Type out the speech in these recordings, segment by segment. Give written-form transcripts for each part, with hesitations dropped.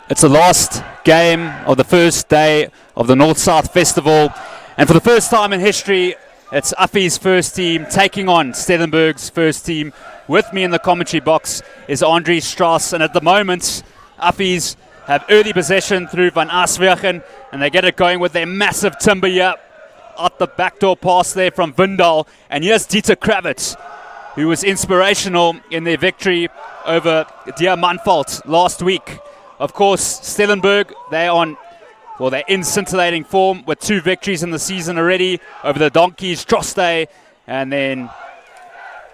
It's the last game of the first day of the North-South Festival, and for the first time in history, it's Affies' first team taking on Stellenberg's first team. With me in the commentary box is Andre Strauss, and at the moment, Affies have early possession through Van Aswegen, and they get it going with their massive timber here. Out the backdoor pass there from Vindal, and here's Dieter Kravitz, who was inspirational in their victory over Diamantfalt last week. Of course, Stellenberg, they're in scintillating form with 2 victories in the season already over the Donkeys, Droste, and then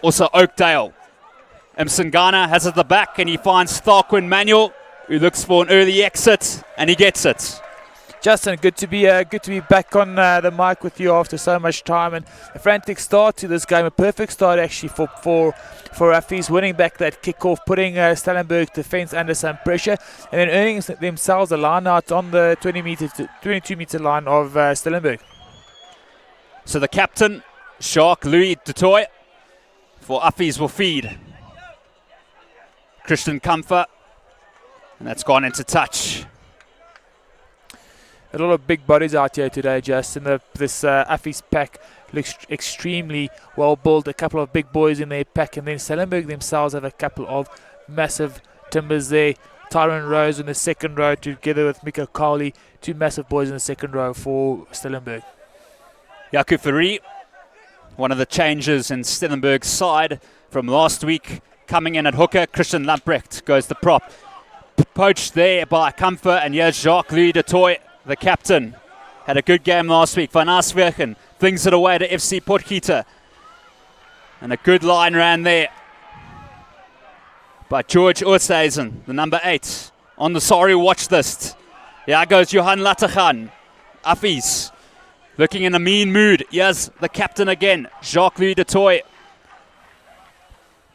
also Oakdale. Msingana has it at the back, and he finds Tharquin Manuel, who looks for an early exit, and he gets it. Justin, good to be back on the mic with you after so much time, and a frantic start to this game, a perfect start actually for Affies, winning back that kickoff, putting Stellenberg defence under some pressure, and then earning themselves a line out on the 22 meter line of Stellenberg. So the captain, Jacques-Louis Dutoy, for Affies will feed. Christian Comfort, and that's gone into touch. A lot of big bodies out here today, Justin. This Affies pack looks extremely well built. A couple of big boys in their pack, and then Stellenberg themselves have a couple of massive timbers there. Tyron Rose in the second row together with Miko Cowley, 2 massive boys in the second row for Stellenberg. Jaco Fourie, one of the changes in Stellenberg's side from last week, coming in at hooker. Christian Lamprecht goes the prop. Poached there by Comfort, and here's Jacques-Louis Dutoy, the captain. Had a good game last week. Van Aswegen flings it away to FC Potgieter. And a good line ran there by George Oosthuizen, the number 8, on the sorry watch list. Here goes Johan Lattergan. Affies looking in a mean mood. Here's the captain again, Jacques-Louis Dutoy.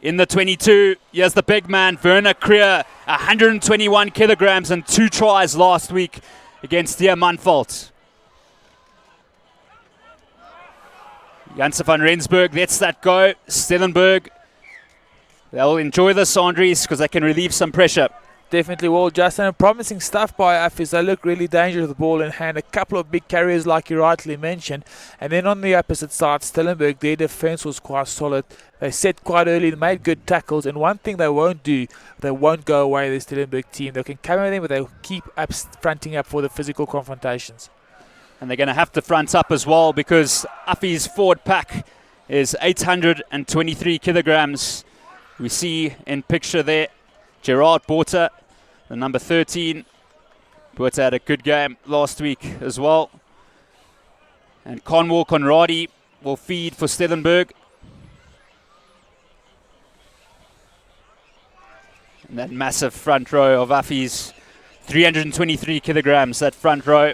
In the 22, here's the big man, Werner Creer, 121 kilograms and 2 tries last week against Diamantfalt. Janse van Rensburg lets that go. Stellenberg, they'll enjoy this, Andries, because they can relieve some pressure. Definitely will, Justin. Promising stuff by Affies. They look really dangerous with the ball in hand. A couple of big carriers, like you rightly mentioned. And then on the opposite side, Stellenberg, their defense was quite solid. They set quite early, they made good tackles. And one thing they won't do, they won't go away, the Stellenberg team. They can cover them, but they'll keep fronting up for the physical confrontations. And they're going to have to front up as well, because Affies' forward pack is 823 kilograms. We see in picture there Gerard Borta, the number 13. Borta had a good game last week as well. And Conwar Conradi will feed for Stellenberg. And that massive front row of Affies, 323 kilograms, that front row.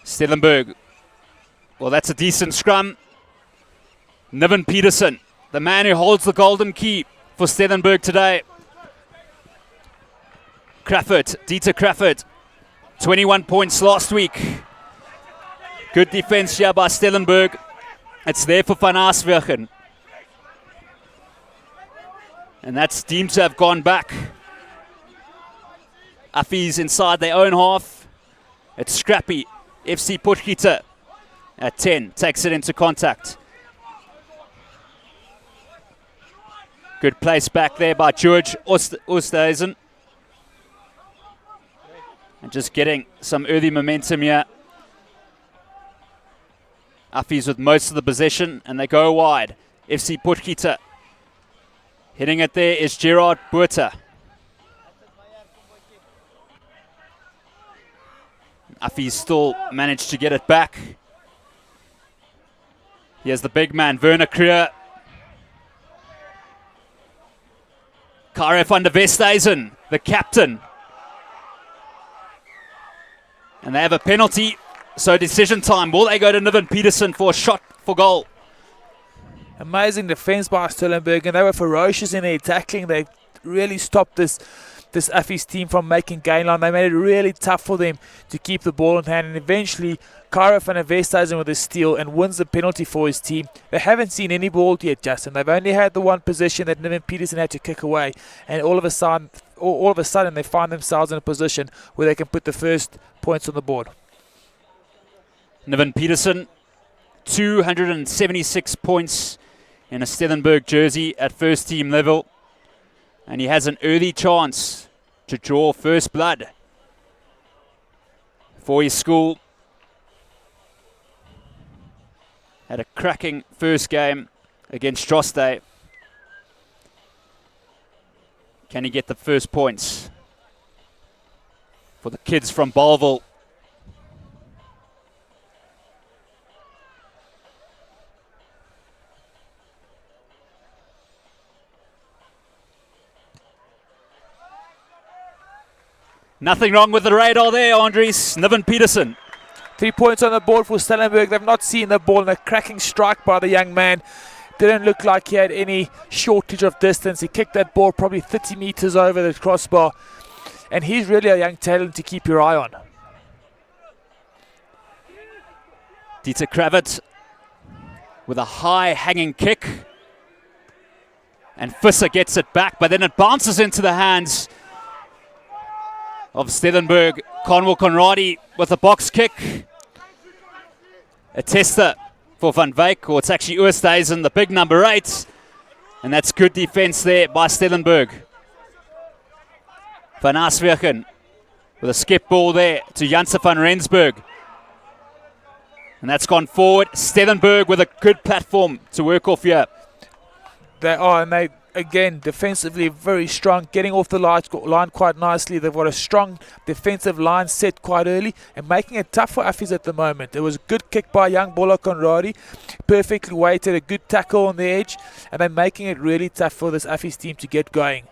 Stellenberg, well, that's a decent scrum. Niven Peterson, the man who holds the golden key for Stellenberg today. Dieter Crawford, 21 points last week. Good defense here by Stellenberg. It's there for Van Aswegen. And that's deemed to have gone back. Affies inside their own half. It's scrappy. FC Potgieter at 10 takes it into contact. Good place back there by George Oosthuizen. And just getting some early momentum here. Affies with most of the possession, and they go wide. FC Potgieter. Hitting it there is Gerard Borta. Affies still managed to get it back. Here's the big man, Werner Creer. Kare van der Westhuizen, the captain. And they have a penalty, so decision time. Will they go to Niven Peterson for a shot for goal? Amazing defense by Stellenberg, and they were ferocious in their tackling. They really stopped this this Affies team from making gain line. They made it really tough for them to keep the ball in hand, and eventually Cairo van der Westhuizen with a steal and wins the penalty for his team. They haven't seen any ball yet, Justin. They've only had the one possession that Niven Peterson had to kick away, and all of a sudden they find themselves in a position where they can put the first points on the board. Niven Peterson, 276 points in a Stellenberg jersey at first team level, and he has an early chance to draw first blood for his school. Had a cracking first game against Droste. Can he get the first points for the kids from Bellville? Nothing wrong with the radar there, Andries. Niven Peterson. 3 points on the board for Stellenberg. They've not seen the ball, and a cracking strike by the young man. Didn't look like he had any shortage of distance. He kicked that ball probably 30 meters over the crossbar, and he's really a young talent to keep your eye on. Dieter Kravitz with a high hanging kick, and Visser gets it back, but then it bounces into the hands of Stellenberg. Conwell Conradi with a box kick. A tester for Van Wyk, or it's actually Oosthuizen, the big number 8. And that's good defense there by Stellenberg. Van Aswegen with a skip ball there to Janse van Rensburg. And that's gone forward. Stellenberg with a good platform to work off here. They are, and they, again, defensively very strong, getting off the line quite nicely. They've got a strong defensive line set quite early and making it tough for Affies at the moment. There was a good kick by young Bola Conradi, perfectly weighted, a good tackle on the edge, and they're making it really tough for this Affies team to get going.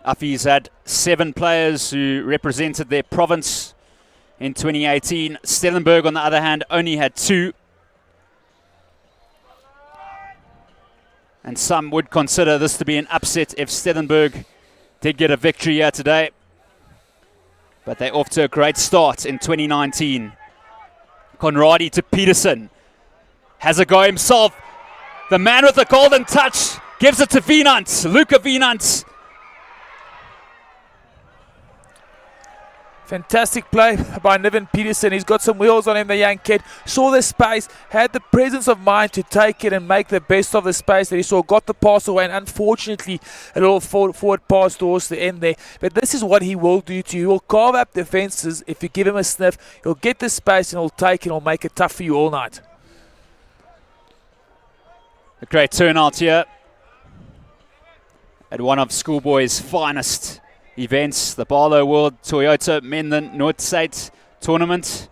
Affies had 7 players who represented their province in 2018. Stellenberg, on the other hand, only had 2. And some would consider this to be an upset if Stellenberg did get a victory here today. But they're off to a great start in 2019. Conradi to Peterson. Has a go himself. The man with the golden touch gives it to Wienand. Luca Wienand. Fantastic play by Niven Peterson. He's got some wheels on him, the young kid. Saw the space, had the presence of mind to take it and make the best of the space that he saw. Got the pass away, and unfortunately, a little forward pass towards the end there. But this is what he will do to you. He will carve up defenses. If you give him a sniff, he'll get the space and he'll take it and he'll make it tough for you all night. A great turnout here at one of Schoolboy's finest events, the Barlow World Toyota Menden Noord tournament.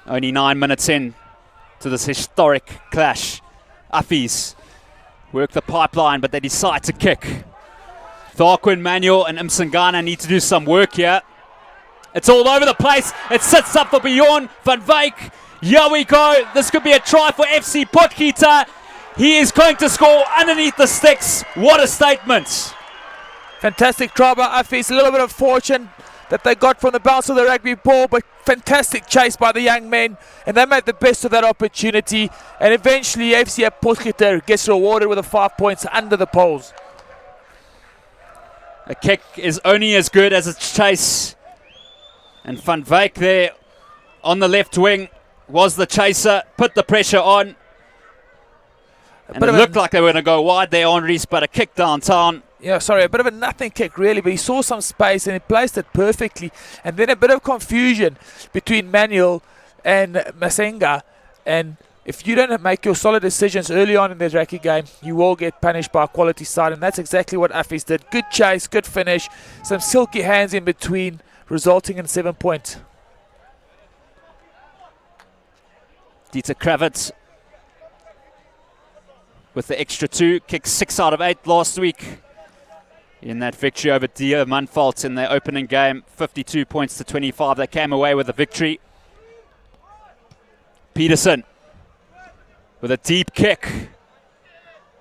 Only 9 minutes in to this historic clash. Affies work the pipeline, but they decide to kick. Tharquin, Manuel and Msangana need to do some work here. It's all over the place. It sits up for Bjorn Van Wyk. Here we go. This could be a try for FC Potgieter. He is going to score underneath the sticks. What a statement. Fantastic try by Affies. A little bit of fortune that they got from the bounce of the rugby ball, but fantastic chase by the young men, and they made the best of that opportunity, and eventually FC Potgieter gets rewarded with the 5 points under the poles. A kick is only as good as its chase, and Van Wyk there on the left wing was the chaser, put the pressure on. And it looked like they were going to go wide there, Andries, but a kick downtown. Yeah, sorry, a bit of a nothing kick really, but he saw some space and he placed it perfectly. And then a bit of confusion between Manuel and Masenga. And if you don't make your solid decisions early on in this rugby game, you will get punished by a quality side. And that's exactly what Affies did. Good chase, good finish, some silky hands in between, resulting in 7 points. Dieter Kravitz with the extra 2, kicked 6 out of 8 last week in that victory over Dia Munfalt in their opening game. 52 points to 25. They came away with a victory. Peterson with a deep kick.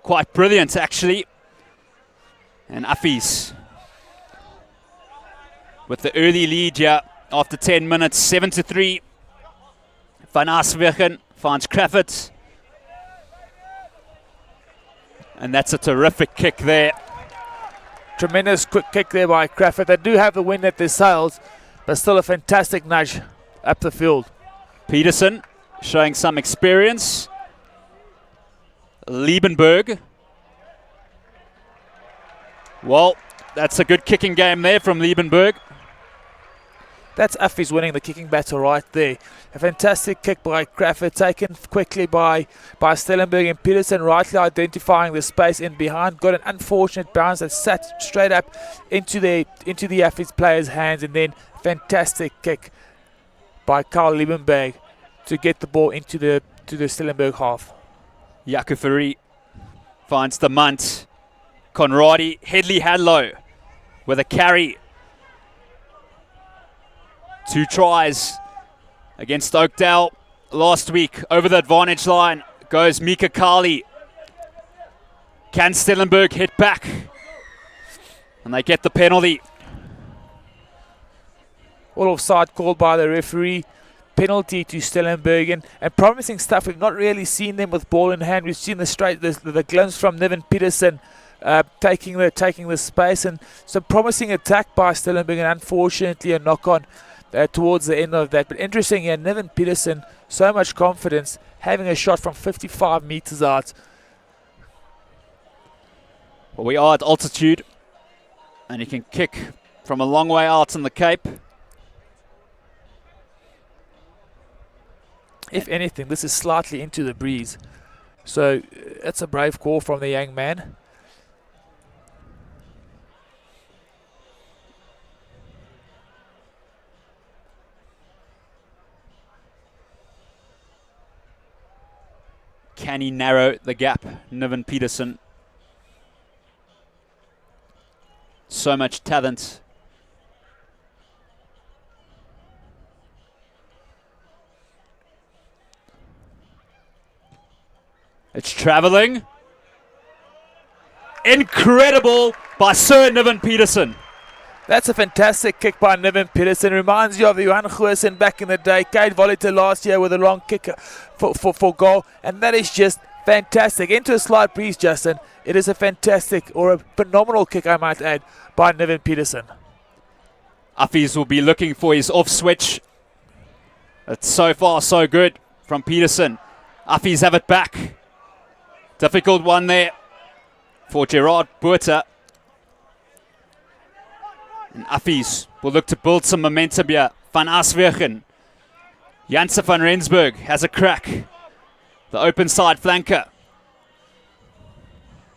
quite brilliant actually. And Affies with the early lead here after 10 minutes, 7-3. Van Aswegen finds Crawford. And that's a terrific kick there. Tremendous quick kick there by Crawford. They do have the wind at their sails, but still a fantastic nudge up the field. Peterson showing some experience. Liebenberg. Well, that's a good kicking game there from Liebenberg. That's Affies winning the kicking battle right there. A fantastic kick by Crawford, taken quickly by Stellenberg, and Peterson rightly identifying the space in behind. Got an unfortunate bounce that sat straight up into the Affies players' hands, and then fantastic kick by Carl Liebenberg to get the ball into the Stellenberg half. Jakufari finds the Munt. Conradi, Headley Hadlow with a carry. 2 tries against Oakdale last week. Over the advantage line goes Mika Kali. Can Stellenberg hit back? And they get the penalty. All offside called by the referee. Penalty to Stellenberg, and promising stuff. We've not really seen them with ball in hand. We've seen the glimpse from Niven Peterson taking the space, and some promising attack by Stellenberg, and unfortunately a knock on towards the end of that. But interesting here, Niven Peterson, so much confidence, having a shot from 55 meters out. Well, we are at altitude, and he can kick from a long way out in the Cape. If anything, this is slightly into the breeze. So that's a brave call from the young man. Can he narrow the gap, Niven Peterson? So much talent. It's travelling. Incredible by Sir Niven Peterson. That's a fantastic kick by Niven Peterson. Reminds you of the Johan Goosen back in the day. Kate Voliter last year with a long kick for goal. And that is just fantastic. Into a slight breeze, Justin. It is a fantastic, or a phenomenal kick, I might add, by Niven Peterson. Affies will be looking for his off switch. It's so far so good from Peterson. Affies have it back. Difficult one there for Gerard Buerta. And Affies will look to build some momentum here. Van Aswegen. Janse van Rensburg has a crack. The open side flanker.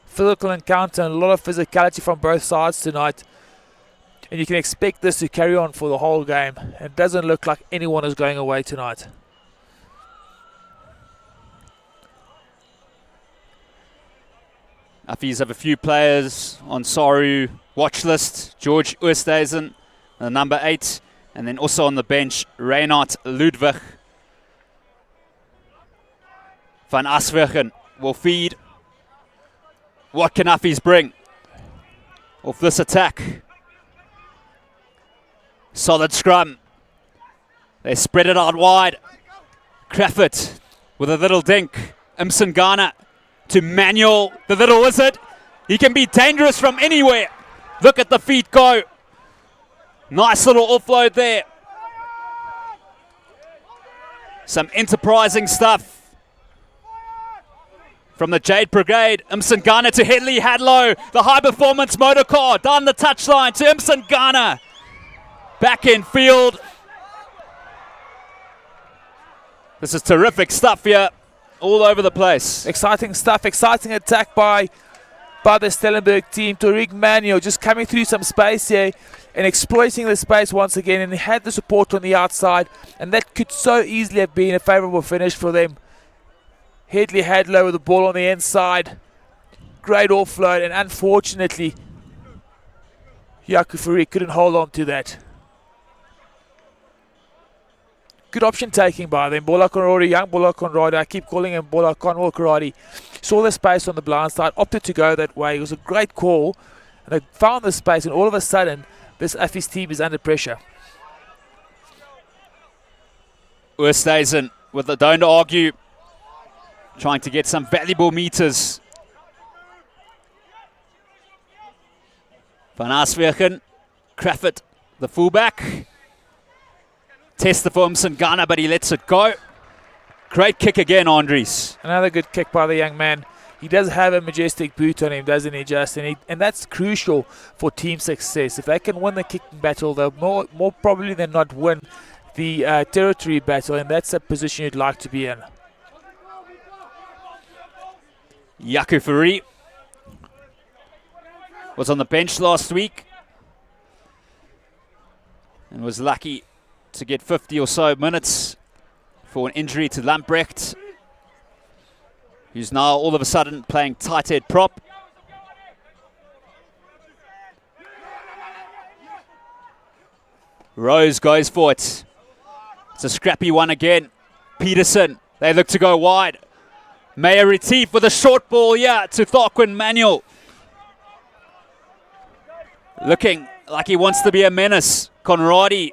Physical encounter and a lot of physicality from both sides tonight. And you can expect this to carry on for the whole game. It doesn't look like anyone is going away tonight. Affies have a few players on Saru watch list. George Oosthuizen, the number 8. And then also on the bench, Reinhard Ludwig. Van Aswegen will feed. What can Affies bring off this attack? Solid scrum. They spread it out wide. Crawford with a little dink. Msingana to Manuel, the little wizard. He can be dangerous from anywhere. Look at the feet go. Nice little offload there. Some enterprising stuff from the Jade Brigade. Msingana to Headley Hadlow. The high performance motor car down the touchline to Msingana. Back in field. This is terrific stuff here. All over the place. Exciting stuff. Exciting attack by the Stellenberg team. Tariq Manuel just coming through some space here and exploiting the space once again. And he had the support on the outside. And that could so easily have been a favourable finish for them. Headley Hadlow with the ball on the inside. Great offload. And unfortunately, Jakufari couldn't hold on to that. good option taking by them. Bola Conradi, young Bola Conradi, I keep calling him Bola Conwell Conradi, saw the space on the blind side, opted to go that way. It was a great call, and they found the space, and all of a sudden, this Affies team is under pressure. Oosthuizen with the don't argue, trying to get some valuable meters. Van Arswegen, Crawford, the fullback. Tester for Msingana, but he lets it go. Great kick again, Andries. Another good kick by the young man. He does have a majestic boot on him, doesn't he, Justin? And that's crucial for team success. If they can win the kicking battle, they'll more probably than not win the territory battle, and that's a position you'd like to be in. Yaku Fourie was on the bench last week and was lucky to get 50 or so minutes for an injury to Lamprecht, who's now all of a sudden playing tight head prop. Rose goes for it. It's a scrappy one again. Peterson, they look to go wide. Meyer Retief with a short ball here to Tharquin Manuel. Looking like he wants to be a menace. Conradi.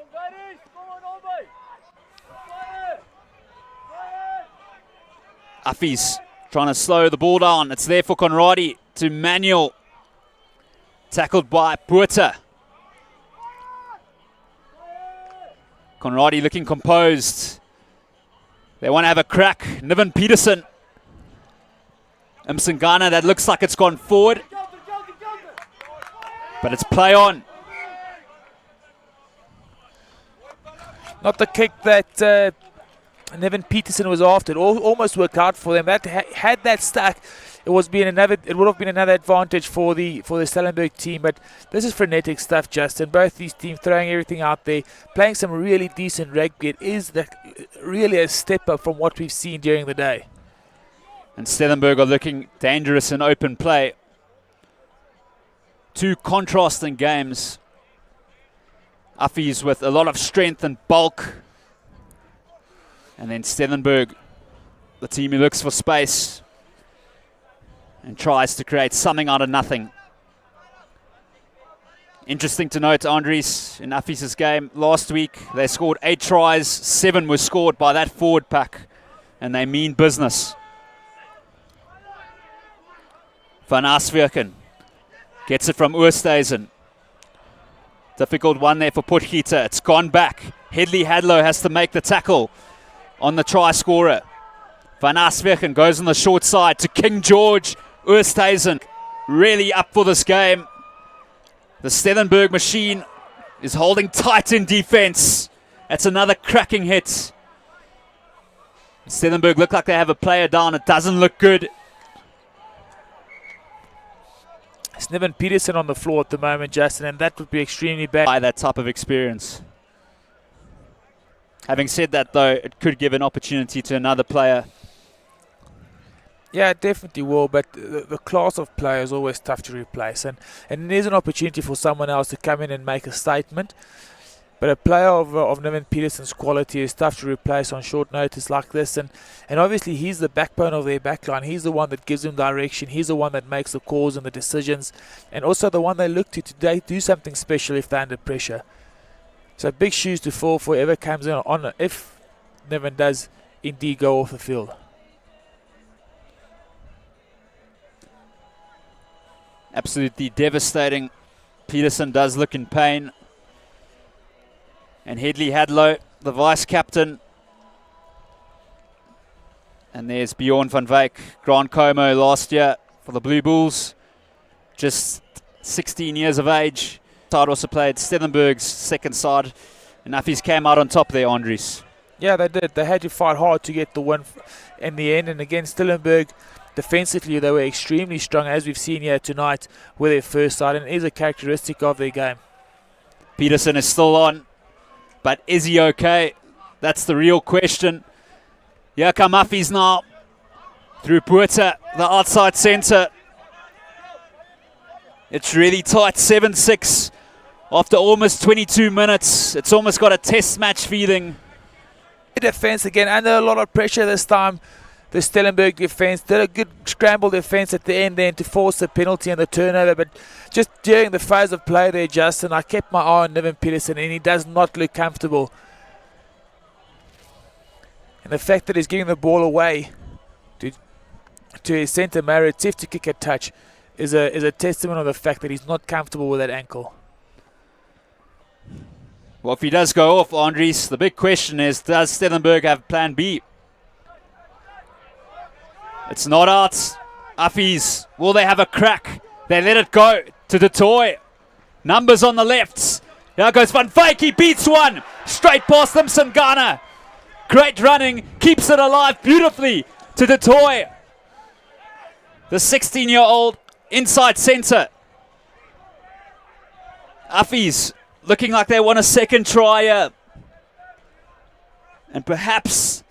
Affies trying to slow the ball down. It's there for Conradi to Manuel. Tackled by Puerta. Conradi looking composed. They want to have a crack. Niven Peterson. Msingana, that looks like it's gone forward. But it's play on. Not the kick that Niven Peterson was after. It almost worked out for them. That had that stuck, it would have been another advantage for the Stellenberg team. But this is frenetic stuff, Justin. Both these teams throwing everything out there, playing some really decent rugby. It is really a step up from what we've seen during the day. And Stellenberg are looking dangerous in open play. Two contrasting games. Affies with a lot of strength and bulk. And then Stellenberg, the team who looks for space and tries to create something out of nothing. Interesting to note, Andries, in Affies' game last week, they scored 8 tries, 7 were scored by that forward pack, and they mean business. Van Arswegen gets it from Oosthuizen. Difficult one there for Potgieter. It's gone back. Hedley Hadlow has to make the tackle on the try scorer. Van Arswegen goes on the short side to King George. Oosthuizen really up for this game. The Stellenberg machine is holding tight in defense. That's another cracking hit. Stellenberg look like they have a player down. It doesn't look good. It's Niven Peterson on the floor at the moment, Justin, and that would be extremely bad. By that type of experience. Having said that, though, it could give an opportunity to another player. Yeah, it definitely will, but the class of player is always tough to replace. And there's an opportunity for someone else to come in and make a statement. But a player of Niven Peterson's quality is tough to replace on short notice like this. And obviously he's the backbone of their backline. He's the one that gives them direction. He's the one that makes the calls and the decisions. And also the one they look to today do something special if they're under pressure. So big shoes to fill for whoever comes in on if Niven does indeed go off the field. Absolutely devastating. Peterson does look in pain. And Hedley Hadlow, the vice-captain. And there's Bjorn van Wyk, Grand Como last year for the Blue Bulls. Just 16 years of age. Side also played Stellenberg's second side. And Affies came out on top there, Andries. Yeah, they did. They had to fight hard to get the win in the end. And again, Stellenberg, defensively, they were extremely strong, as we've seen here tonight with their first side. And it is a characteristic of their game. Peterson is still on. But is he okay? That's the real question. Here come Affies now. Through Puerta, the outside centre. It's really tight, 7-6. After almost 22 minutes. It's almost got a test match feeling. Defense again under a lot of pressure this time. The Stellenberg defense did a good scramble defense at the end then to force the penalty and the turnover, but just during the phase of play there, Justin, I kept my eye on Niven Peterson and he does not look comfortable. And the fact that he's giving the ball away to his centre Maritif to kick a touch is a testament of the fact that he's not comfortable with that ankle. Well, if he does go off, Andries, the big question is, does Stellenberg have plan B? It's not out. Affies, will they have a crack? They let it go to the toy. Numbers on the left. Here goes Van Wyk, he beats one. Straight past them, Sangana. Great running, keeps it alive beautifully to the toy. The 16-year-old inside centre. Affies looking like they want a second try here. And perhaps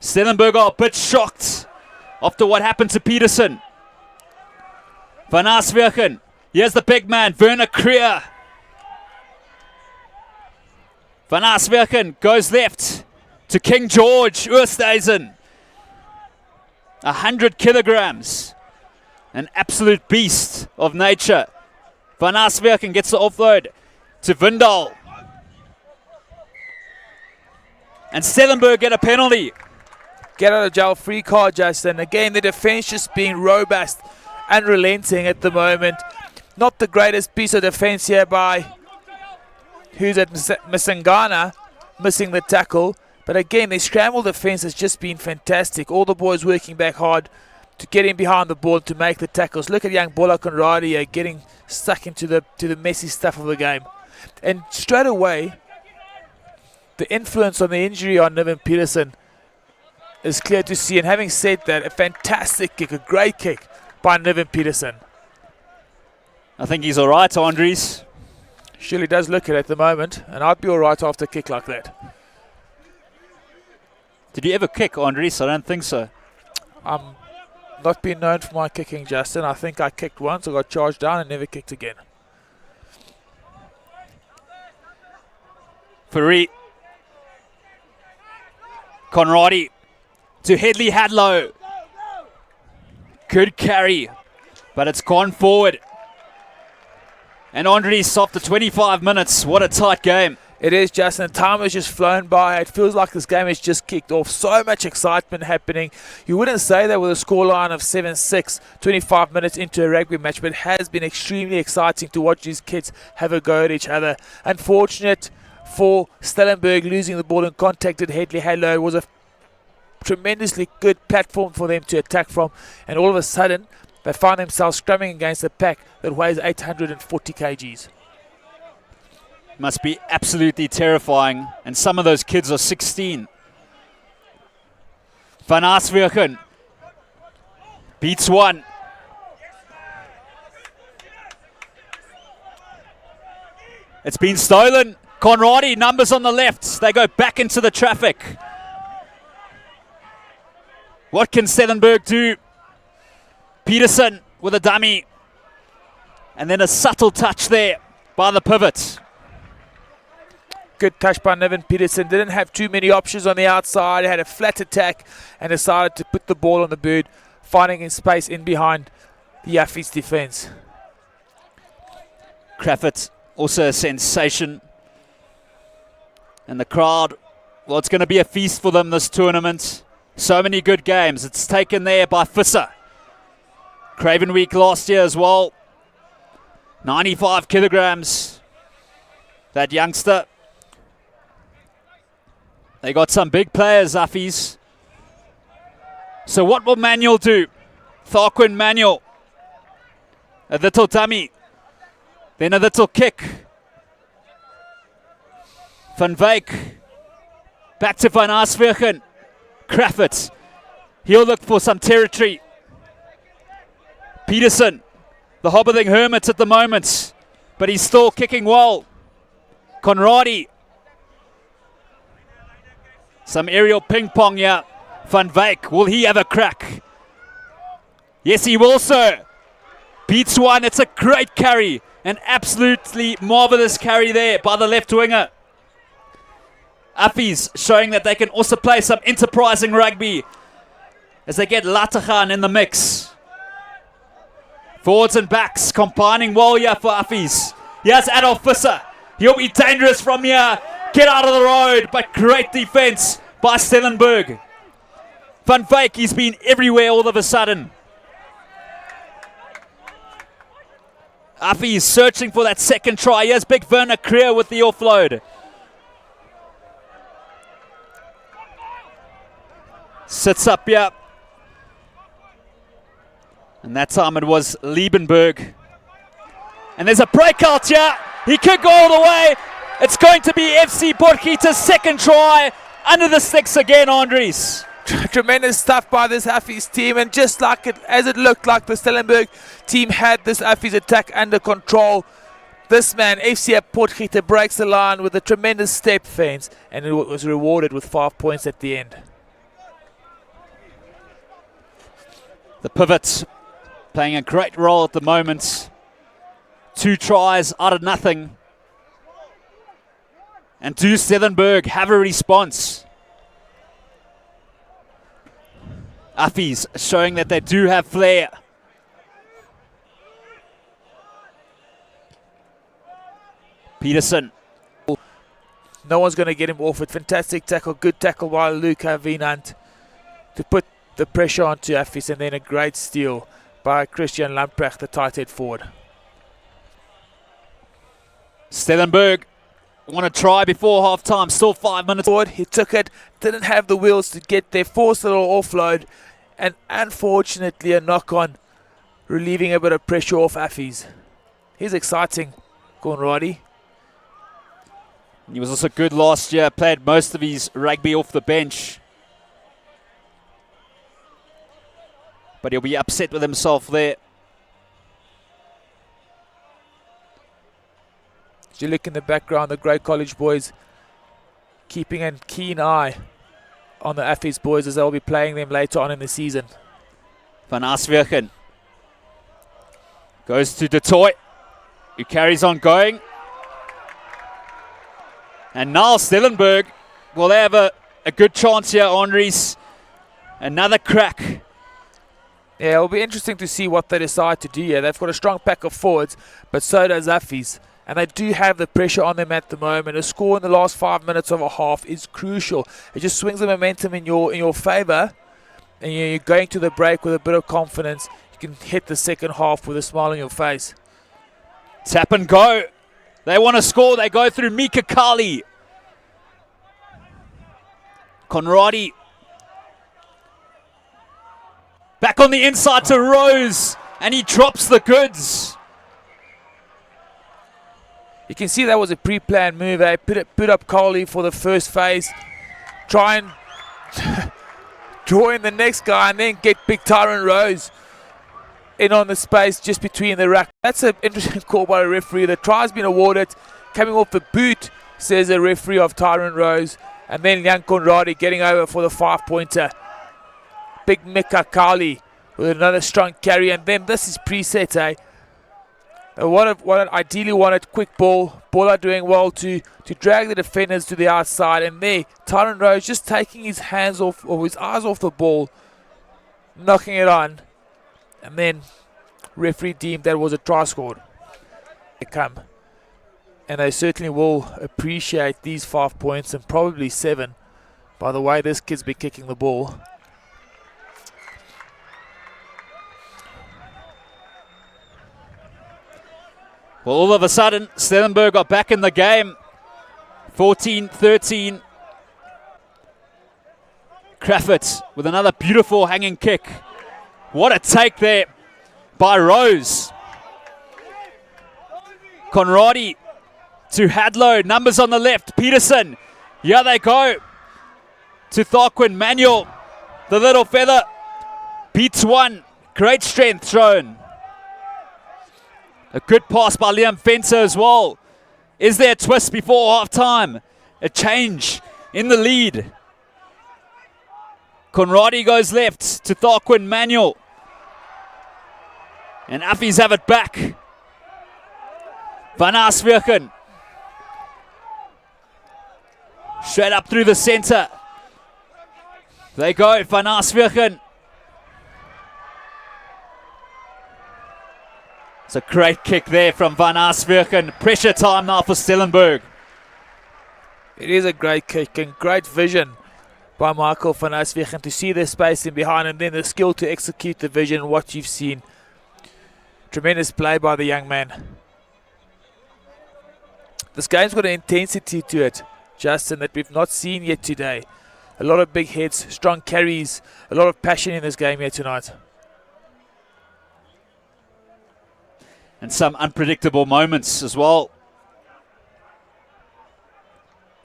Stellenberg are a bit shocked after what happened to Peterson. Van Arswegen. Here's the big man, Werner Krier. Van Arswegen goes left to King George Oosthuizen. 100 kilograms. An absolute beast of nature. Van Arswegen gets the offload to Vindal. And Stellenberg get a penalty. Get out of jail free card, Justin. Again, the defense just being robust, unrelenting at the moment. Not the greatest piece of defense here by who's at Msangana, missing the tackle. But again, their scramble defense has just been fantastic. All the boys working back hard to get in behind the ball to make the tackles. Look at young Bola Conradi here getting stuck into the messy stuff of the game. And straight away, the influence on the injury on Niven Peterson is clear to see. And having said that, a fantastic kick, a great kick by Niven Peterson. I think he's all right, Andries. Surely does look it at the moment, and I'd be all right after a kick like that. Did you ever kick, Andries? I don't think so. I'm not been known for my kicking, Justin. I think I kicked once, I got charged down and never kicked again. Fourie. Conradi to Headley Hadlow. Good carry, but it's gone forward. And Andries, after 25 minutes, what a tight game. It is, Justin. Time has just flown by. It feels like this game has just kicked off. So much excitement happening. You wouldn't say that with a scoreline of 7-6, 25 minutes into a rugby match, but it has been extremely exciting to watch these kids have a go at each other. Unfortunate for Stellenberg losing the ball and contacted Headley Hadlow. It was a tremendously good platform for them to attack from, and all of a sudden they find themselves scrumming against a pack that weighs 840 kgs. Must be absolutely terrifying, and some of those kids are 16. Van Arswegen beats one. It's been stolen. Conradi, numbers on the left. They go back into the traffic. What can Stellenberg do? Peterson with a dummy. And then a subtle touch there by the pivot. Good touch by Niven Peterson. Didn't have too many options on the outside. Had a flat attack and decided to put the ball on the bird, finding in space in behind the Affies defense. Crawford, also a sensation. And the crowd, well, it's going to be a feast for them this tournament. So many good games. It's taken there by Visser. Craven Week last year as well. 95 kilograms. That youngster. They got some big players, Affies. So what will Manuel do? Tharquin Manuel. A little dummy. Then a little kick. Van Wyk. Back to Van Arswegen. Crawford. He'll look for some territory. Peterson. The hobbling hermit at the moment. But he's still kicking well. Conradi. Some aerial ping pong here. Van Wyk, will he have a crack? Yes, he will, sir. Beats one. It's a great carry. An absolutely marvelous carry there by the left winger. Affies showing that they can also play some enterprising rugby as they get Latagan in the mix. Forwards and backs combining well here for Affies. Here's Adolf Visser. He'll be dangerous from here. Get out of the road, but great defense by Stellenberg. Van Wyk, he's been everywhere all of a sudden. Affies searching for that second try. Here's Big Werner Creer with the offload. Sits up here. And that time it was Liebenberg. And there's a breakout here. He could go all the way. It's going to be FC Potgieter's second try. Under the sticks again, Andries. Tremendous stuff by this Affies team, and just like it, as it looked like the Stellenberg team had this Affies attack under control, this man, FC Potgieter, breaks the line with a tremendous step fence, and it was rewarded with 5 points at the end. The pivot playing a great role at the moment. 2 tries out of nothing. And do Stellenberg have a response? Affies showing that they do have flair. Peterson. No one's going to get him off it. Fantastic tackle, good tackle by Luca Wienand to put the pressure onto Affies, and then a great steal by Christian Lamprecht, the tight head forward. Stellenberg want to try before half time, still 5 minutes. Forward, he took it, didn't have the wheels to get there, forced a little offload, and unfortunately a knock-on, relieving a bit of pressure off Affies. He's exciting, Conradi. He was also good last year, played most of his rugby off the bench. But he'll be upset with himself there. As you look in the background, the Grey College boys keeping a keen eye on the Affies boys as they'll be playing them later on in the season. Van Aswerken goes to De Toy, who carries on going. And now Stellenberg will have a good chance here, Andries. Another crack. Yeah, it'll be interesting to see what they decide to do here. They've got a strong pack of forwards, but so does Affies. And they do have the pressure on them at the moment. A score in the last 5 minutes of a half is crucial. It just swings the momentum in your favour. And you're going to the break with a bit of confidence. You can hit the second half with a smile on your face. Tap and go. They want to score. They go through Mika Kali. Conradi. Back on the inside to Rose. And he drops the goods. You can see that was a pre-planned move. They put up Coley for the first phase. Try and draw in the next guy and then get big Tyron Rose in on the space just between the rack. That's an interesting call by the referee. The try's been awarded. Coming off the boot, says the referee of Tyron Rose. And then Jan Conradi getting over for the 5-pointer. Big Mika Kali with another strong carry. And then this is preset, eh? Ideally wanted quick ball. Baller doing well to drag the defenders to the outside. And there, Tyron Rose just taking his hands off, or his eyes off the ball, knocking it on. And then referee deemed that was a try scored. They come. And they certainly will appreciate these 5 points, and probably 7, by the way this kid's been kicking the ball. Well, all of a sudden, Stellenberg are back in the game. 14-13. Crawford with another beautiful hanging kick. What a take there by Rose. Conradi to Hadlow. Numbers on the left. Peterson. Here they go. To Tharquin. Manuel. The little feather. Beats one. Great strength shown. A good pass by Liam Fencer as well. Is there a twist before half time? A change in the lead. Conradi goes left to Tharquin Manuel. And Affies have it back. Van Aswerken. Straight up through the centre. They go, Van Arswegen. It's a great kick there from Van Arswegen. Pressure time now for Stellenberg. It is a great kick and great vision by Michael van Arswegen to see the space in behind and then the skill to execute the vision, what you've seen. Tremendous play by the young man. This game's got an intensity to it, Justin, that we've not seen yet today. A lot of big hits, strong carries, a lot of passion in this game here tonight. And some unpredictable moments as well.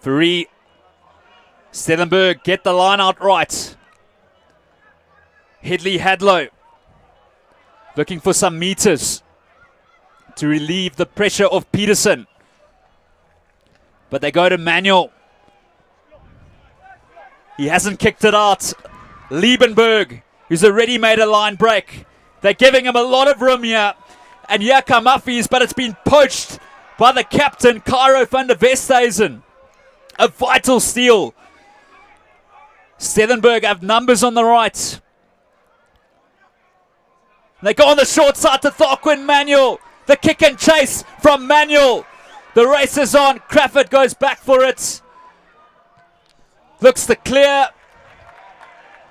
Fourie, Stellenberg get the line out right. Headley Hadlow looking for some meters to relieve the pressure of Peterson. But they go to Manuel. He hasn't kicked it out. Liebenberg, who's already made a line break. They're giving him a lot of room here. And here come Affies, but it's been poached by the captain, Cairo van der Westhuizen. A vital steal. Stellenberg have numbers on the right. They go on the short side to Thorquin Manuel. The kick and chase from Manuel. The race is on. Crawford goes back for it. Looks to clear.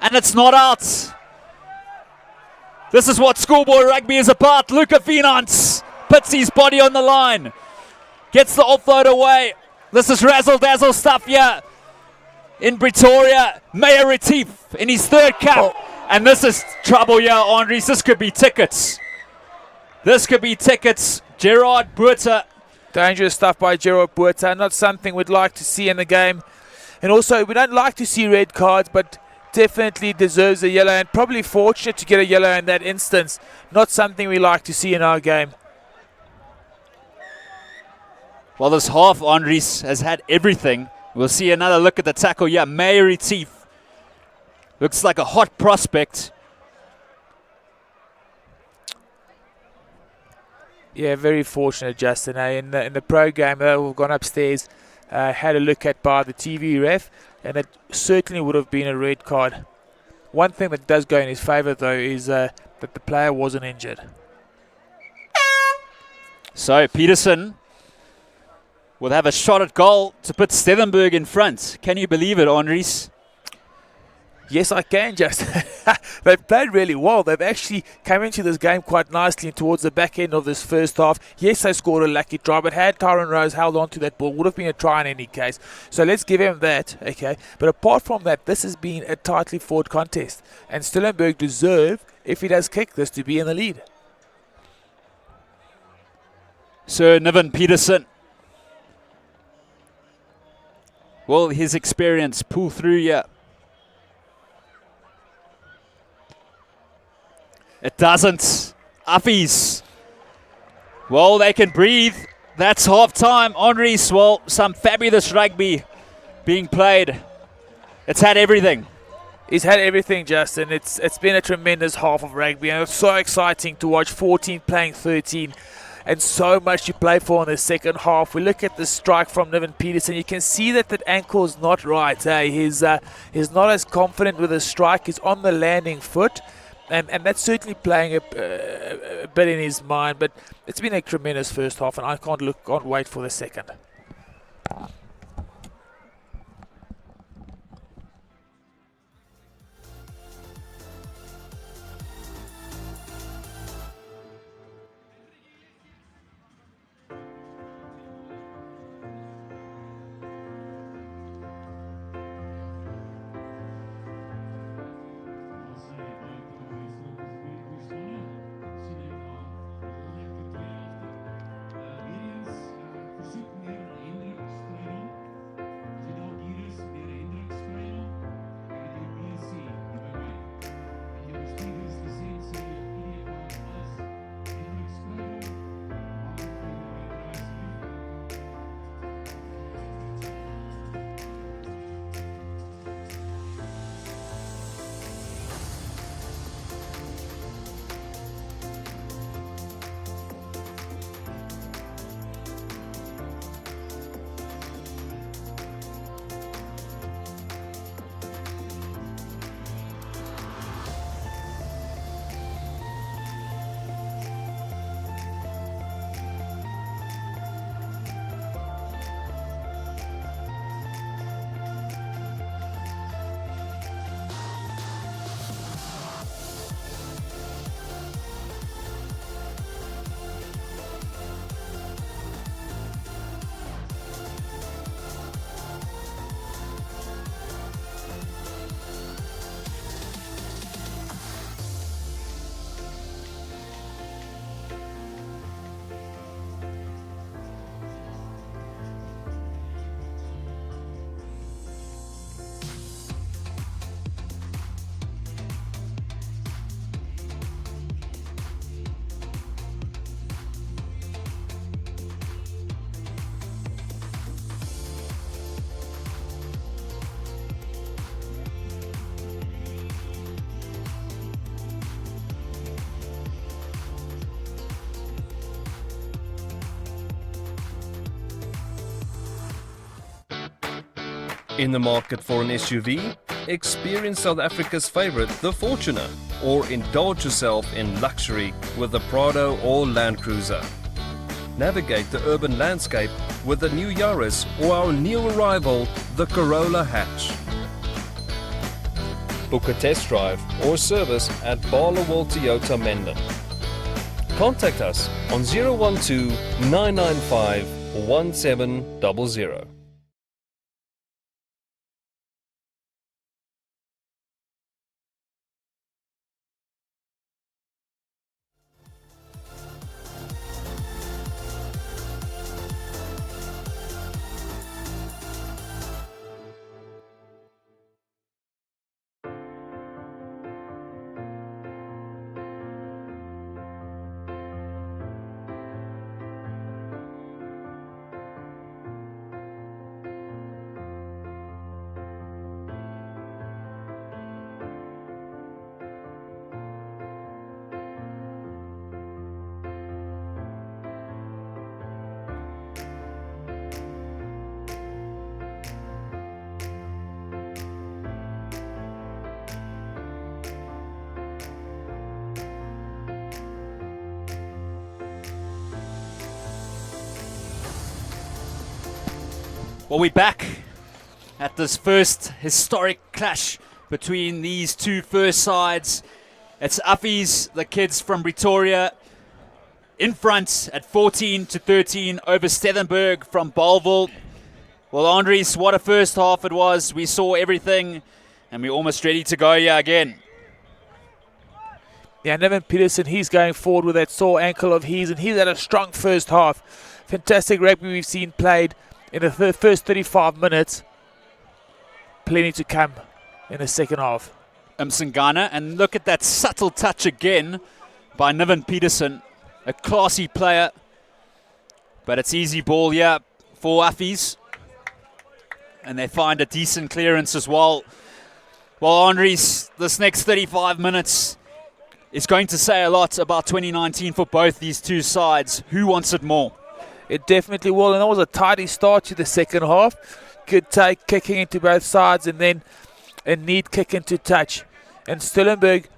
And it's not out. This is what schoolboy rugby is about. Luca Finance puts his body on the line. Gets the offload away. This is razzle-dazzle stuff here in Pretoria. Meyer Retief in his third cap. And this is trouble here, Andries. This could be tickets. This could be tickets. Gerard Buerta. Dangerous stuff by Gerard Buerta. Not something we'd like to see in the game. And also, we don't like to see red cards, but definitely deserves a yellow and probably fortunate to get a yellow in that instance. Not something we like to see in our game. Well, this half, Andries has had everything. We'll see another look at the tackle. Yeah, Meyer Retief looks like a hot prospect. Yeah, very fortunate, Justin. In the program, we've gone upstairs, had a look at by the TV ref, and it certainly would have been a red card. One thing that does go in his favour, though, is that the player wasn't injured. So Peterson will have a shot at goal to put Stellenberg in front. Can you believe it, Andries? Yes, I can, Justin. They've played really well. They've actually come into this game quite nicely towards the back end of this first half. Yes, they scored a lucky try, but had Tyron Rose held on to that ball, would have been a try in any case. So let's give him that, okay? But apart from that, this has been a tightly fought contest. And Stellenberg deserve, if he does kick this, to be in the lead. Sir Niven Peterson. Will his experience pull through here? It doesn't. Affies. Well, they can breathe. That's half time. Andries, well, some fabulous rugby being played. It's had everything. He's had everything, Justin. It's been a tremendous half of rugby, and it's so exciting to watch 14 playing 13. And so much to play for in the second half. We look at the strike from Niven Peterson. You can see that ankle is not right. He's not as confident with his strike. He's on the landing foot. And that's certainly playing a bit in his mind. But it's been a tremendous first half, and I can't wait for the second. In the market for an SUV? Experience South Africa's favorite, the Fortuner, or indulge yourself in luxury with the Prado or Land Cruiser. Navigate the urban landscape with the new Yaris or our new arrival, the Corolla Hatch. Book a test drive or service at Barlowal Toyota Menden. Contact us on 012 995 1700. Well, we're back at this first historic clash between these two first sides. It's Affies, the kids from Pretoria, in front at 14-13 over Stellenberg from Bellville. Well, Andries, what a first half it was. We saw everything, and we're almost ready to go here again. Yeah, Nevin Peterson, he's going forward with that sore ankle of his, and he's had a strong first half. Fantastic rugby we've seen played in the first 35 minutes. Plenty to come in the second half. Msingana, and look at that subtle touch again by Niven Peterson, a classy player. But it's easy ball here for Affies. And they find a decent clearance as well. Well, Andries, this next 35 minutes is going to say a lot about 2019 for both these two sides. Who wants it more? It definitely will, and that was a tidy start to the second half. Good take, kicking into both sides, and then a neat kick into touch. And Stellenberg,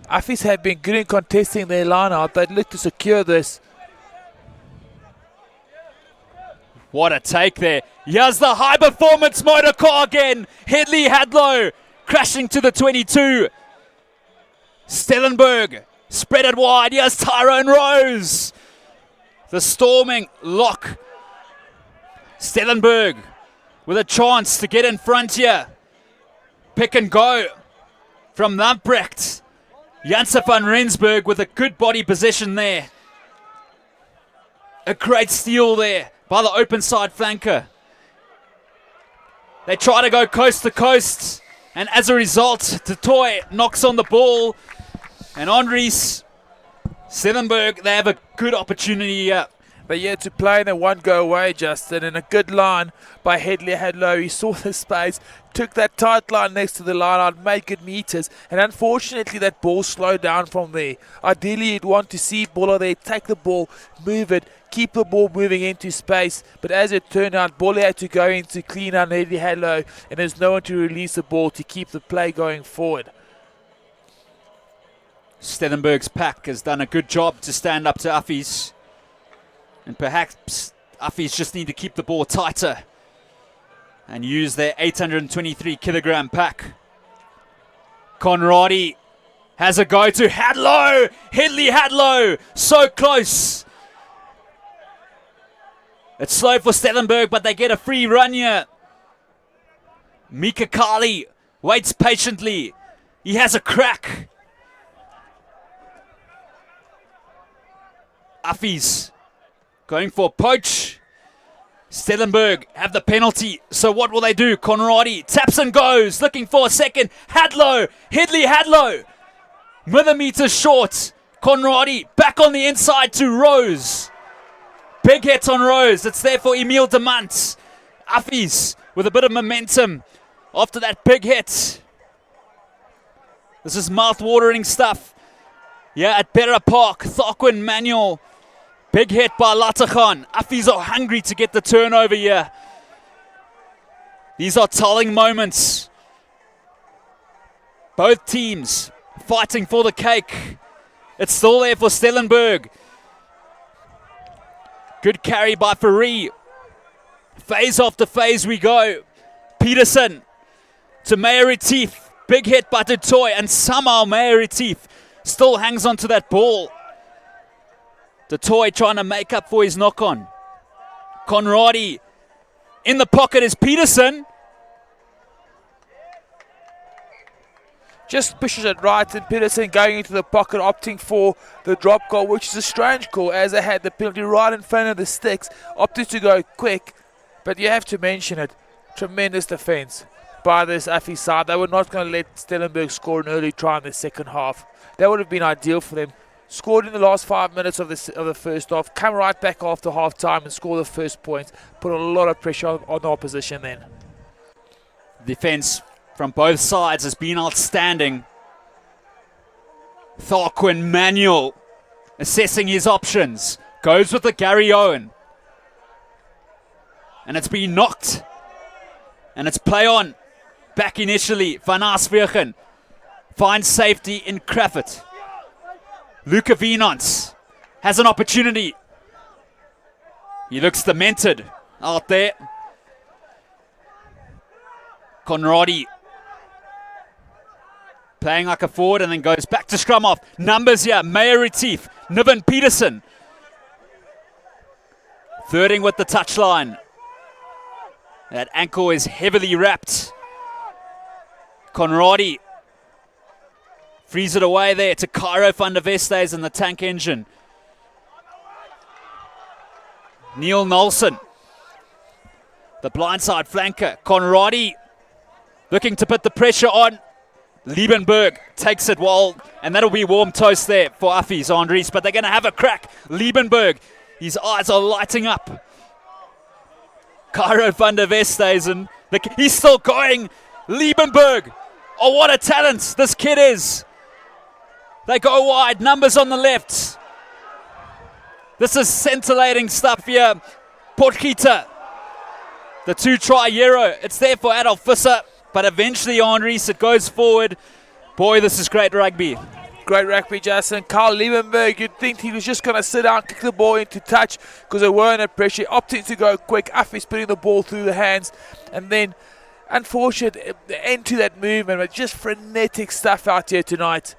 Affies have been good in contesting their line out. They'd look to secure this. What a take there. Here's the high performance motor car again. Headley Hadlow crashing to the 22. Stellenberg spread it wide. Here's Tyrone Rose. The storming lock. Stellenberg with a chance to get in front here. Pick and go from Lamprecht. Janse van Rensburg with a good body position there. A great steal there by the open side flanker. They try to go coast to coast, and as a result, Totoy knocks on the ball. And Andries, Stellenberg, they have a good opportunity here. But yeah, to play and then one go away, Justin, and a good line by Headley Hadlow. He saw the space, took that tight line next to the line out, made good meters, and unfortunately that ball slowed down from there. Ideally, you'd want to see Bola there, take the ball, move it, keep the ball moving into space, but as it turned out, Bola had to go in to clean out Headley Hadlow, and there's no one to release the ball to keep the play going forward. Stellenberg's pack has done a good job to stand up to Affies. And perhaps Affies just need to keep the ball tighter and use their 823 kilogram pack. Conradi has a go to Hadlow. Headley Hadlow, so close. It's slow for Stellenberg, but they get a free run here. Mika Kali waits patiently. He has a crack. Affies going for a poach. Stellenberg have the penalty. So what will they do? Conradi taps and goes. Looking for a second. Hadlow. Headley Hadlow. Millimeters short. Conradi back on the inside to Rose. Big hit on Rose. It's there for Emile Demant. Affies with a bit of momentum after that big hit. This is mouth-watering stuff. Yeah, at Berra Park. Tharquin Manuel. Big hit by Latachan. Affies are hungry to get the turnover here. These are telling moments. Both teams fighting for the cake. It's still there for Stellenberg. Good carry by Fourie. Phase after phase we go. Peterson to Meyer Retief. Big hit by Du Toit, and somehow Meyer Retief still hangs on to that ball. Du Toit trying to make up for his knock-on. Conradi in the pocket is Peterson. Just pushes it right, and Peterson going into the pocket, opting for the drop goal, which is a strange call as they had the penalty right in front of the sticks. Opted to go quick, but you have to mention it. Tremendous defence by this Affies side. They were not going to let Stellenberg score an early try in the second half. That would have been ideal for them. Scored in the last 5 minutes of the first half, come right back after half time and score the first point. Put a lot of pressure on the opposition then. Defence from both sides has been outstanding. Tharquin Manuel assessing his options. Goes with the Gary Owen. And it's been knocked. And it's play on. Back initially. Van Arsvegen finds safety in Crafford. Luca Venance has an opportunity. He looks demented out there. Conradi playing like a forward and then goes back to scrum off. Numbers here. Meyer Retief, Niven Peterson. Thirding with the touchline. That ankle is heavily wrapped. Conradi frees it away there to Cairo van der Vestes and the tank engine. Neil Nolson, the blindside flanker. Conradi looking to put the pressure on. Liebenberg takes it well, and that'll be warm toast there for Affies, Andries, but they're going to have a crack. Liebenberg, his eyes are lighting up. Cairo van der Vestes, and he's still going. Liebenberg, oh, what a talent this kid is. They go wide, numbers on the left. This is scintillating stuff here. Potgieter, the 2-try Euro. It's there for Adolf Visser, but eventually, Andries, it goes forward. Boy, this is great rugby. Great rugby, Justin. Carl Liebenberg, you'd think he was just going to sit down, kick the ball into touch because they were under pressure. Opting to go quick. Affies putting the ball through the hands. And then, unfortunate end to that movement, but just frenetic stuff out here tonight.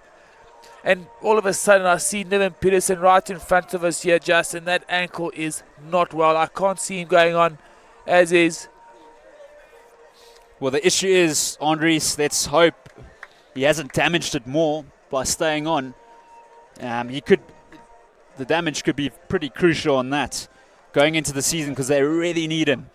And all of a sudden, I see Niven Peterson right in front of us here, Justin. That ankle is not well. I can't see him going on as is. Well, the issue is, Andries, let's hope he hasn't damaged it more by staying on. The damage could be pretty crucial on that going into the season because they really need him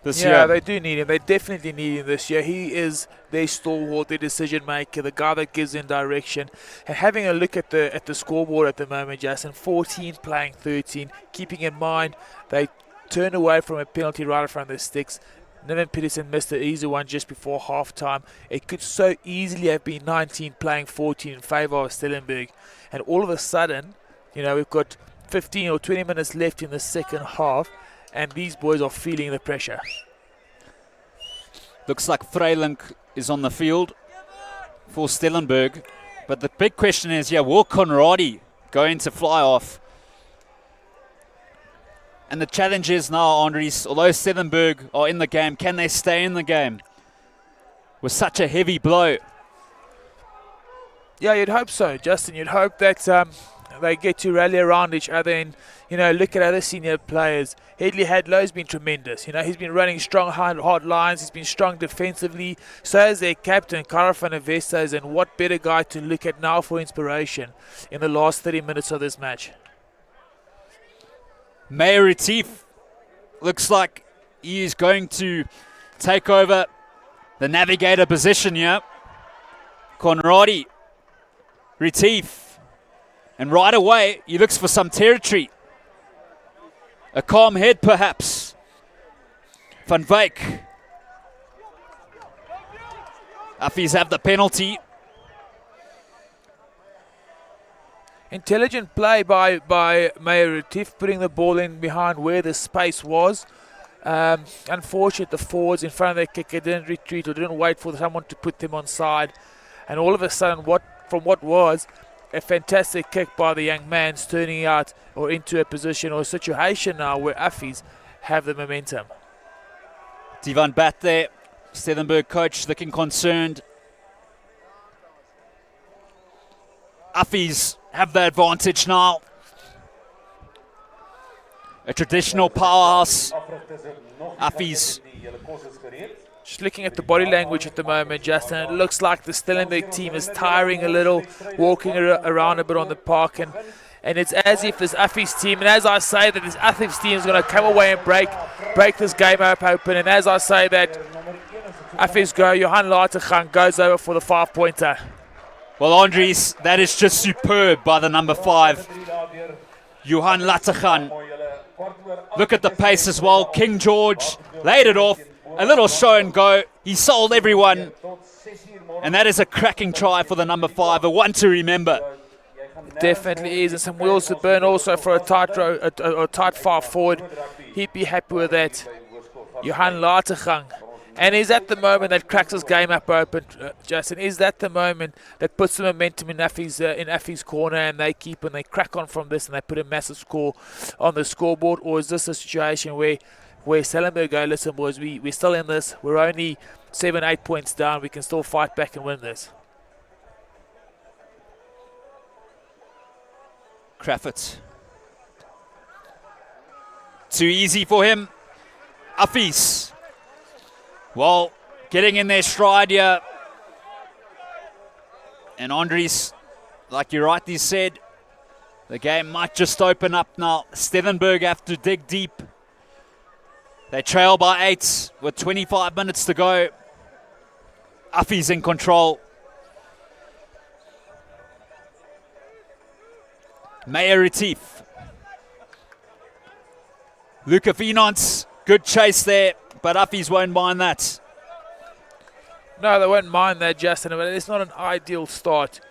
this year. Yeah, they do need him. They definitely need him this year. He is their stalwart, their decision maker, the guy that gives them direction. And having a look at the scoreboard at the moment, Justin, 14 playing 13. Keeping in mind they turned away from a penalty right in front of their sticks. Niven Peterson missed an easy one just before half-time. It could so easily have been 19 playing 14 in favour of Stellenberg. And all of a sudden, we've got 15 or 20 minutes left in the second half, and these boys are feeling the pressure. Looks like Vreilink is on the field for Stellenberg. But the big question is, will Conradi go into fly-off? And the challenge is now, Andries, although Stellenberg are in the game, can they stay in the game with such a heavy blow? Yeah, you'd hope so, Justin. You'd hope that they get to rally around each other and, look at other senior players. Headley Hadlow's been tremendous. He's been running strong, hard lines. He's been strong defensively. So has their captain, Cairo van der Vestes, and what better guy to look at now for inspiration in the last 30 minutes of this match. Meyer Retief looks like he is going to take over the navigator position here. Conradi, Retief, and right away he looks for some territory. A calm head perhaps. Van Wyk. Affies have the penalty. Intelligent play by Meyer Retief, putting the ball in behind where the space was. Unfortunate, the forwards in front of their kicker didn't retreat or didn't wait for someone to put them on side. And all of a sudden, from what was a fantastic kick by the young man's turning out or into a position or a situation now where Affies have the momentum. Divan Bat there, Stellenberg coach looking concerned. Affies have the advantage now. A traditional powerhouse. Affies. Just looking at the body language at the moment, Justin, it looks like the Stellenberg team is tiring a little, walking around a bit on the park, and it's as if this Affies team, and as I say that this Affies team is going to come away and break this game up open, and as I say that, Affies go, Johan Latergang goes over for the 5-pointer. Well, Andries, that is just superb by the number 5, Johan Latergang. Look at the pace as well. King George laid it off. A little show and go. He sold everyone. And that is a cracking try for the number 5, a one to remember. Definitely is, and some wheels to burn also for a tight 5 forward. He'd be happy with that. Johan Latergang. And is that the moment that cracks his game up open, Justin? Is that the moment that puts the momentum in Affies' corner, and they keep and they crack on from this and they put a massive score on the scoreboard? Or is this a situation where Stellenberg go, listen boys, we're still in this, we're only 7-8 points down, we can still fight back and win this? Crawford. Too easy for him. Affies. Well, getting in their stride here. And Andries, like you rightly said, the game might just open up now. Stellenberg have to dig deep. They trail by 8 with 25 minutes to go. Affies in control. Meyer Retief. Luca Finance, good chase there, but Affies won't mind that. No, they won't mind that, Justin, but it's not an ideal start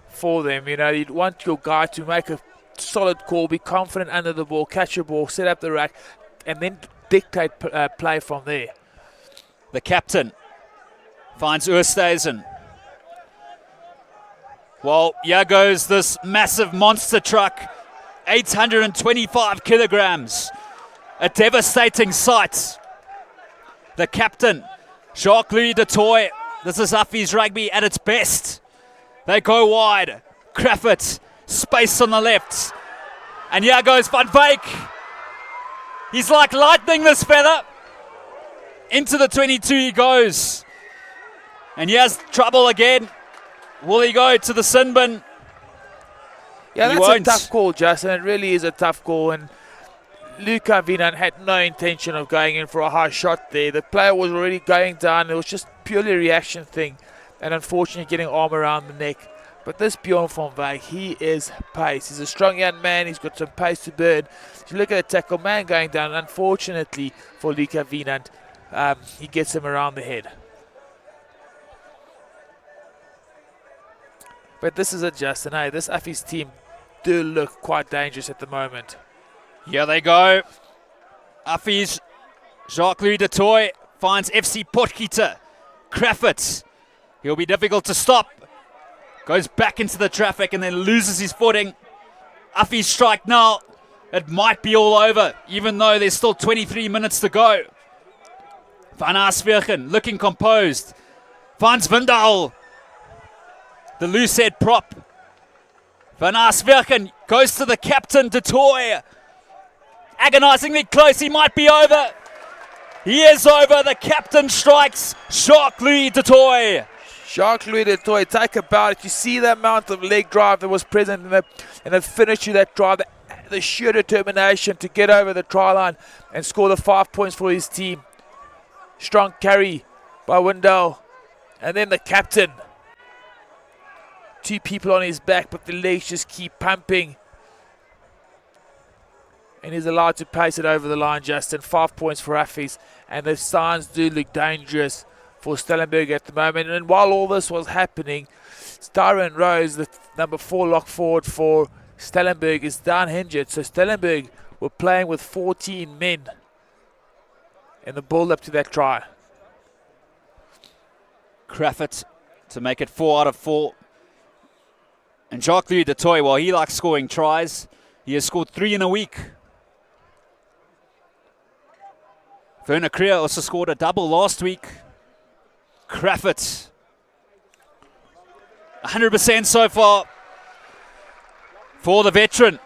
for them. You know, you'd want your guy to make a solid call, be confident under the ball, catch a ball, set up the rack, and then dictate play from there. The captain finds Oosthuizen. Well, here goes this massive monster truck, 825 kilograms. A devastating sight. The captain, Jacques-Louis du Toit. This is Affies rugby at its best. They go wide. Crawford, space on the left. And here goes Van Wyk. He's like lightning, this fella. Into the 22 he goes. And he has trouble again. Will he go to the sin bin? Yeah, He that's won't. a tough call, Justin. It really is a tough call. And Luca Vinan had no intention of going in for a high shot there. The player was already going down. It was just purely a reaction thing. And unfortunately getting arm around the neck. But this Bjorn van Wyk, he is pace. He's a strong young man. He's got some pace to burn. If you look at the tackle, man going down. Unfortunately for Luca Vinan, he gets him around the head. But this is it, Justin. Hey, this Affies team do look quite dangerous at the moment. Here they go. Affies, Jacques-Louis du Toit finds FC Potgieter. Crawford, he'll be difficult to stop. Goes back into the traffic and then loses his footing. Affies strike now. It might be all over, even though there's still 23 minutes to go. Van Arsvegen looking composed. Finds Vindal. The loose head prop. Van Arsvegen goes to the captain, du Toit. Agonizingly close, he might be over. He is over, the captain strikes. Jacques-Louis du Toit. Jacques-Louis du Toit, take a bow. You see the amount of leg drive that was present in the finish to that drive, the sheer determination to get over the try line and score the 5 points for his team. Strong carry by Wendell. And then the captain. 2 people on his back, but the legs just keep pumping. And he's allowed to pace it over the line, Justin. 5 points for Affies. And the signs do look dangerous for Stellenberg at the moment. And while all this was happening, Styron Rose, the number 4 lock forward for Stellenberg, is down injured. So Stellenberg were playing with 14 men. in the build-up to that try. Crafford to make it 4 out of 4. And Jacques-Louis du Toit, while he likes scoring tries, he has scored 3 in a week. Werner Krier also scored a double last week. Crafford, 100% so far for the veteran.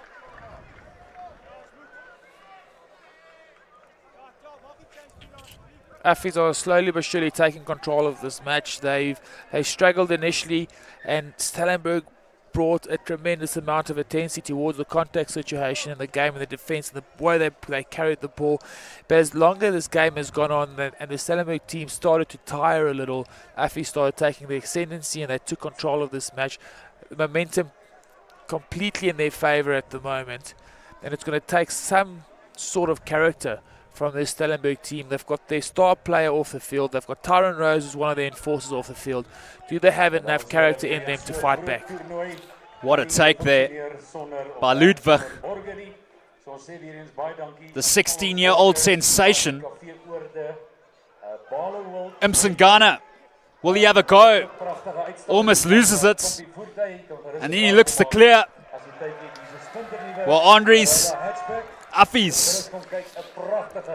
Affies are slowly but surely taking control of this match. They struggled initially, and Stellenberg brought a tremendous amount of intensity towards the contact situation in the game and the defence and the way they carried the ball. But as longer this game has gone on and the Stellenberg team started to tire a little, Affies started taking the ascendancy and they took control of this match. The momentum completely in their favour at the moment, and it's going to take some sort of character from this Stellenberg team. They've got their star player off the field. They've got Tyrone Rose as one of their enforcers off the field. Do they have enough character in them to fight back? What a take there by Ludwig. The 16-year-old sensation. Msangana, will he have a go? Almost loses it. And then he looks to clear. Well, Andries Affies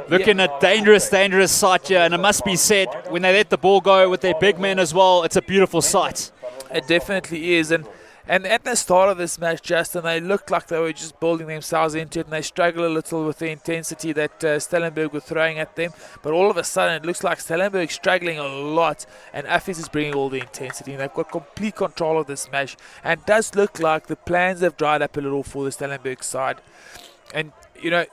looking at dangerous sight here, and it must be said, when they let the ball go with their big men as well, it's a beautiful sight. It definitely is, and at the start of this match, Justin, they looked like they were just building themselves into it, and they struggled a little with the intensity that Stellenberg were throwing at them, but all of a sudden it looks like Stellenberg struggling a lot, and Affies is bringing all the intensity, and they've got complete control of this match, and it does look like the plans have dried up a little for the Stellenberg side. And you know,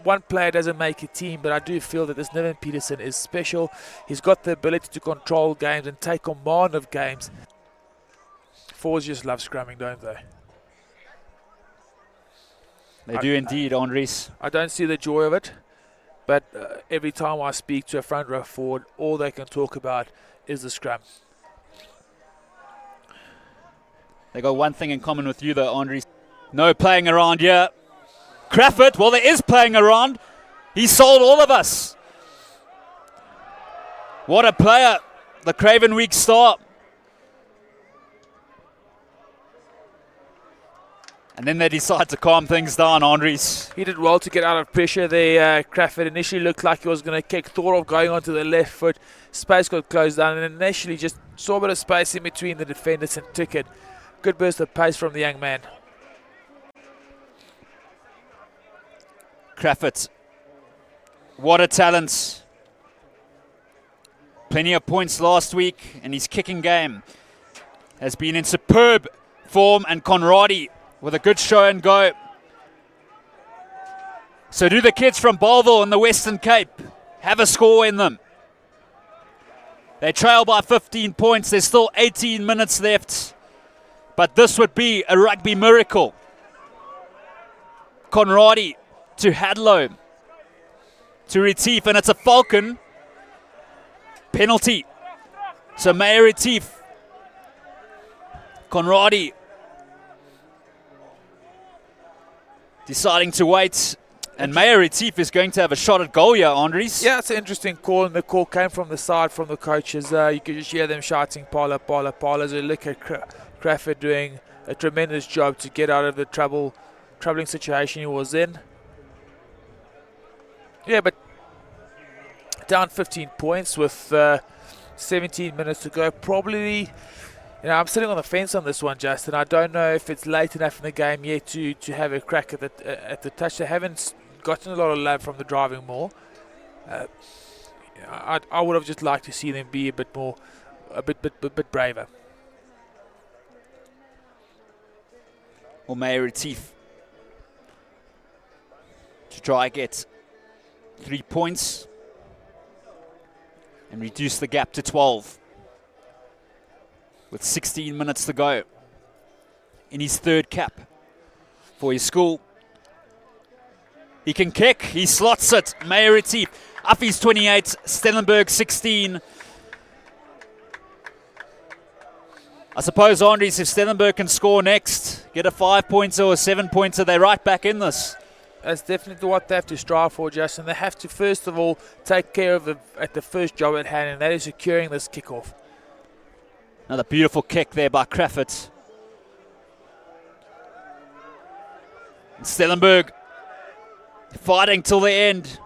one player doesn't make a team, but I do feel that this Niven Peterson is special. He's got the ability to control games and take command of games. Forwards just love scrumming, don't they? They do indeed, Andries. I don't see the joy of it, but every time I speak to a front row forward, all they can talk about is the scrum. They got one thing in common with you though, Andries. No playing around here. Crafford, well, there is playing around. He sold all of us. What a player, the Craven Week star. And then they decide to calm things down, Andries. He did well to get out of pressure there. Crafford initially looked like he was going to kick, thought of going onto the left foot. Space got closed down, and initially just saw a bit of space in between the defenders and took it. Good burst of pace from the young man. Crafford, what a talent. Plenty of points last week, and his kicking game has been in superb form, and Conradi with a good show and go. So do the kids from Bellville in the Western Cape have a score in them? They trail by 15 points. There's still 18 minutes left, but this would be a rugby miracle. Conradi to Hadlow, to Retief, and it's a Falcon penalty. So Meyer Retief, Conradi deciding to wait, and Meyer Retief is going to have a shot at goal here, Andries. Yeah, it's an interesting call, and the call came from the side from the coaches. You could just hear them shouting, Paula, Paula, Paula, as they look at Crafford doing a tremendous job to get out of the troubling situation he was in. Yeah, but down 15 points with 17 minutes to go. Probably, you know, I'm sitting on the fence on this one, Justin. I don't know if it's late enough in the game yet to have a crack at the touch. They haven't gotten a lot of love from the driving maul. I would have just liked to see them be a bit braver. Well, Meyer Retief to try get 3 points and reduce the gap to 12 with 16 minutes to go in his third cap for his school. He can kick, he slots it. Meyer Retief, Affies 28, Stellenberg 16. I suppose, Andries, if Stellenberg can score next, get a 5-pointer or a 7-pointer, they're right back in this. That's definitely what they have to strive for, Justin. They have to first of all take care of the first job at hand, and that is securing this kickoff. Another beautiful kick there by Crawford. And Stellenberg fighting till the end.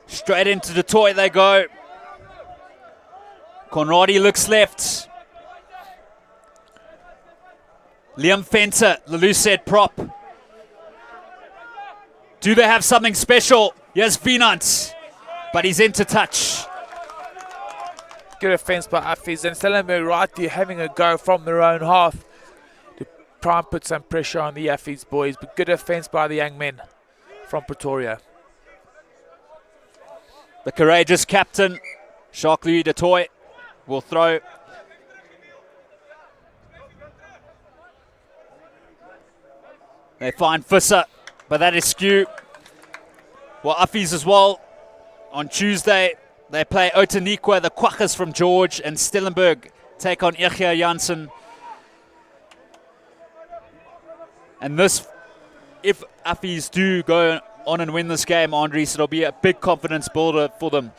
Straight into the toy they go. Conradi looks left. Liam Fenter, the loose head prop. Do they have something special? Yes, Vinant, but he's into touch. Good offence by Affies, and Stellenberg right there having a go from their own half to try and put some pressure on the Affies boys, but good offence by the young men from Pretoria. The courageous captain, Jacques-Louis de Toy, will throw. They find Visser, but that is skew. Well, Affies as well. On Tuesday, they play Otaniqua, the Quackers from George, and Stellenberg take on Echia Janssen. And this, if Affies do go on and win this game, Andres, it'll be a big confidence builder for them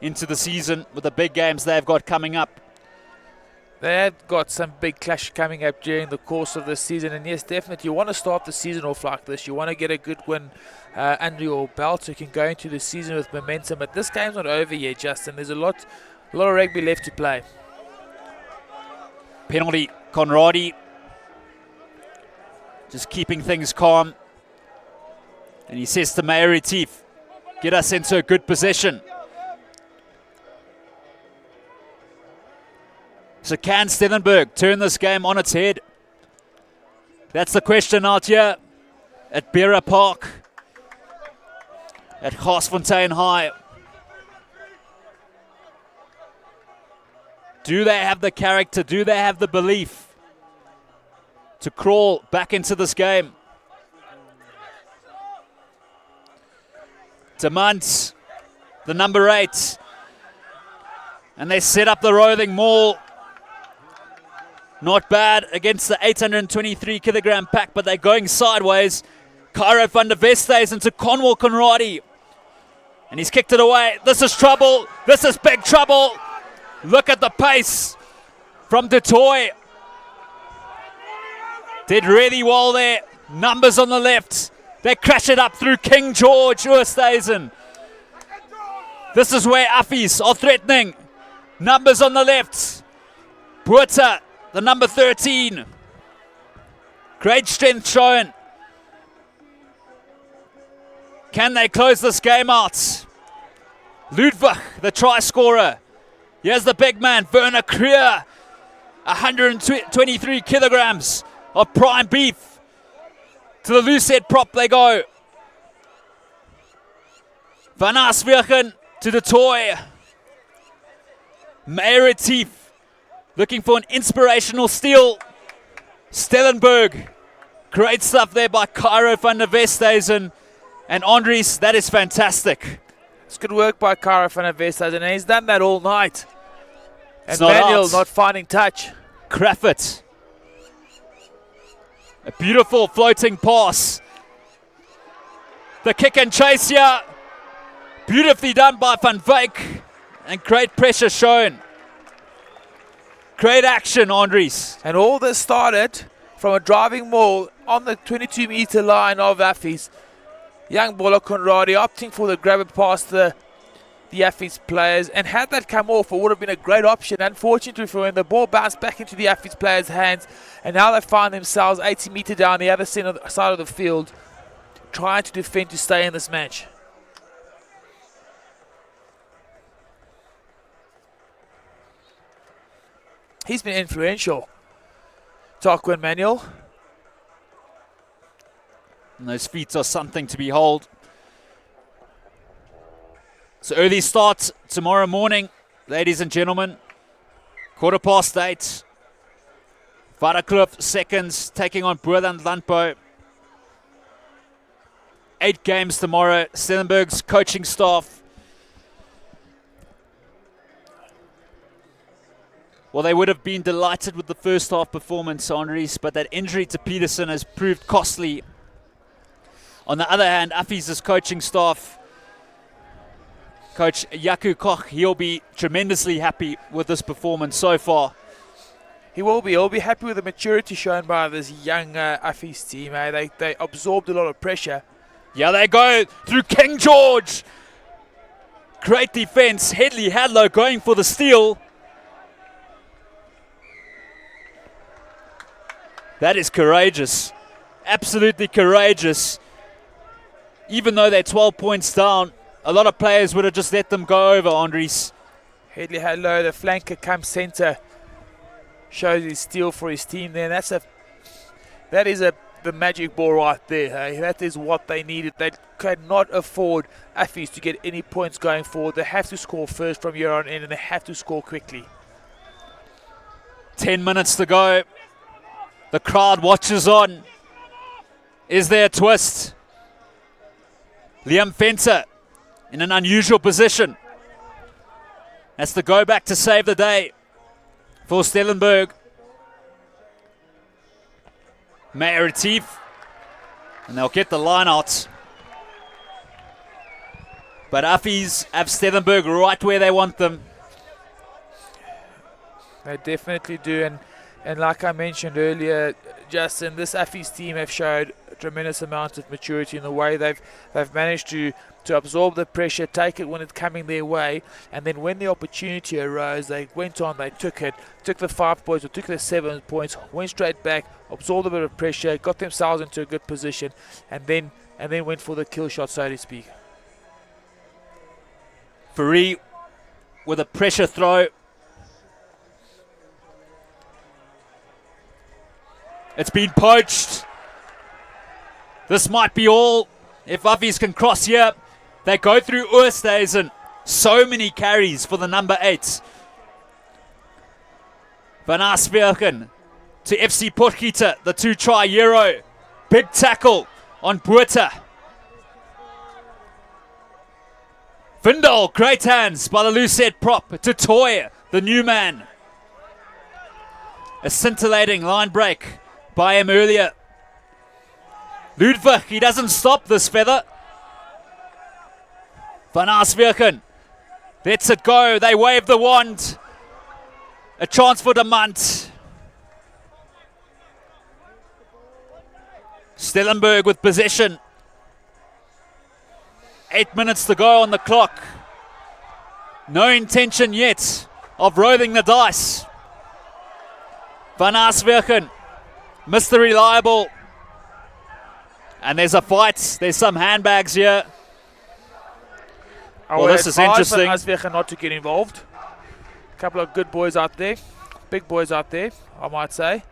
into the season with the big games they've got coming up. They have got some big clash coming up during the course of this season, and yes, definitely you want to start the season off like this. You want to get a good win under your belt so you can go into the season with momentum. But this game's not over yet, Justin. There's a lot of rugby left to play. Penalty, Conradi. Just keeping things calm. And he says to Meyer Retief, get us into a good position. So can Stellenberg turn this game on its head? That's the question out here at Beira Park, at Garsfontein High. Do they have the character? Do they have the belief to crawl back into this game? Demands the number 8. And they set up the roving maul. Not bad against the 823 kilogram pack, but they're going sideways. Cairo van der Westhuizen into Conwell Conradi. And he's kicked it away. This is trouble. This is big trouble. Look at the pace from De Toy. Did really well there. Numbers on the left. They crash it up through King George Oosthuizen. This is where Affies are threatening. Numbers on the left. Buerta, the number 13. Great strength shown. Can they close this game out? Ludwig, the try scorer. Here's the big man, Werner Krier. 123 kilograms of prime beef. To the loose head prop they go. Van Aswegen to the toy. Meyer Retief looking for an inspirational steal. Stellenberg. Great stuff there by Cairo van der Westhuizen. And Andries, that is fantastic. It's good work by Cairo van der Westhuizen, and he's done that all night. And Not Manuel out. not finding touch. Crawford. A beautiful floating pass. The kick and chase here. Beautifully done by Van Wyk. And great pressure shown. Great action, Andries. And all this started from a driving maul on the 22-meter line of Affies. Young baller Conradi opting for the grabber past the Affies players. And had that come off, it would have been a great option. Unfortunately for him, the ball bounced back into the Affies players' hands. And now they find themselves 80 meter down the other side of the field, trying to defend to stay in this match. He's been influential, Tarquin Manuel. And those feet are something to behold. So early start tomorrow morning, ladies and gentlemen. 8:15. Varakloof seconds taking on Boerland Landbou. 8 games tomorrow. Stellenberg's coaching staff. Well, they would have been delighted with the first half performance, Andries, but that injury to Peterson has proved costly. On the other hand, Affies' coaching staff, Coach Jaco Koch, he'll be tremendously happy with this performance so far. He will be. He'll be happy with the maturity shown by this young Affies team. They absorbed a lot of pressure. Yeah, they go through King George. Great defense. Headley Hadlow going for the steal. That is courageous. Absolutely courageous. Even though they're 12 points down, a lot of players would have just let them go over, Andries. Headley Hadlow, the flanker, comes centre. Shows his steal for his team there. That is the magic ball right there. Hey? That is what they needed. They cannot afford Affies to get any points going forward. They have to score first from here on in, and they have to score quickly. 10 minutes to go. The crowd watches on. Is there a twist? Liam Fenter in an unusual position. Has to go back to save the day for Stellenberg. Meyer Retief. And they'll get the line out. But Affies have Stellenberg right where they want them. They definitely do. And like I mentioned earlier, Justin, this Affies team have showed a tremendous amount of maturity in the way they've managed to absorb the pressure, take it when it's coming their way, and then when the opportunity arose, they went on, they took it, took the 5 points or took the 7 points, went straight back, absorbed a bit of pressure, got themselves into a good position, and then went for the kill shot, so to speak. Fourie with a pressure throw. It's been poached. This might be all. If Affies can cross here, they go through Oosthuizen. So many carries for the number 8. Van Arsbergen to FC Potgieter, the 2-try Euro. Big tackle on Botha. Vindal, great hands by the Lucette prop to Toy, the new man. A scintillating line break by him earlier. Ludwig, he doesn't stop this feather. Van Arsbergen lets it go. They wave the wand. A chance for Demant. Stellenberg with possession. 8 minutes to go on the clock. No intention yet of rolling the dice. Van Arsbergen, Mr. Reliable. And there's a fight. There's some handbags here. Well, this is interesting. Van Arsbergen not to get involved. A couple of good boys out there. Big boys out there, I might say.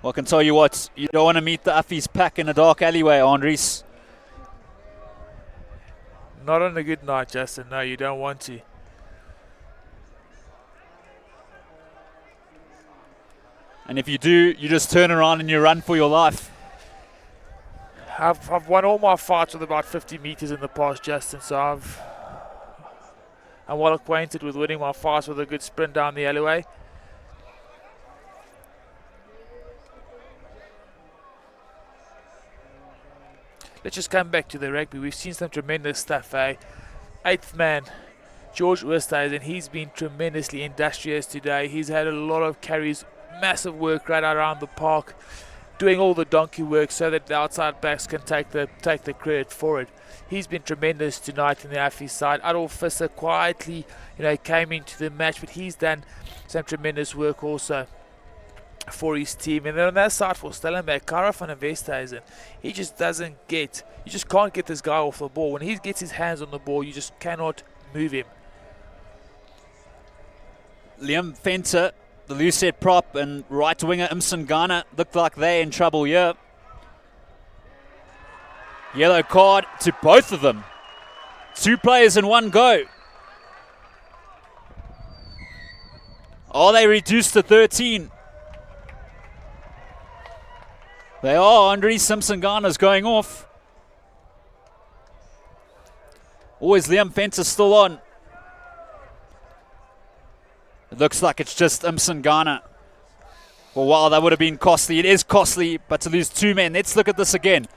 Well, I can tell you what, you don't want to meet the Affies pack in a dark alleyway, Andries. Not on a good night, Justin. No, you don't want to. And if you do, you just turn around and you run for your life. I've won all my fights with about 50 meters in the past, Justin, so I'm well acquainted with winning my fights with a good sprint down the alleyway. Let's just come back to the rugby. We've seen some tremendous stuff, eh? 8th man, George Oosthuizen, he's been tremendously industrious today. He's had a lot of carries, massive work right around the park, doing all the donkey work so that the outside backs can take the credit for it. He's been tremendous tonight in the Affies side. Adolf Visser quietly, came into the match, but he's done some tremendous work also for his team. And then on that side for Stellenberg, Kara van der Westhuizen, he just you just can't get this guy off the ball. When he gets his hands on the ball, you just cannot move him. Liam Fenter, the Lucette prop, and right winger Imson Ghana looked like they're in trouble here. Yellow card to both of them. 2 players in one go. Are they reduced to 13? They are. Andre Simpson Ghana's going off. Always Liam Fenter still on. It looks like it's just Msangana. Well, wow, that would have been costly. It is costly, but to lose 2 men. Let's look at this again.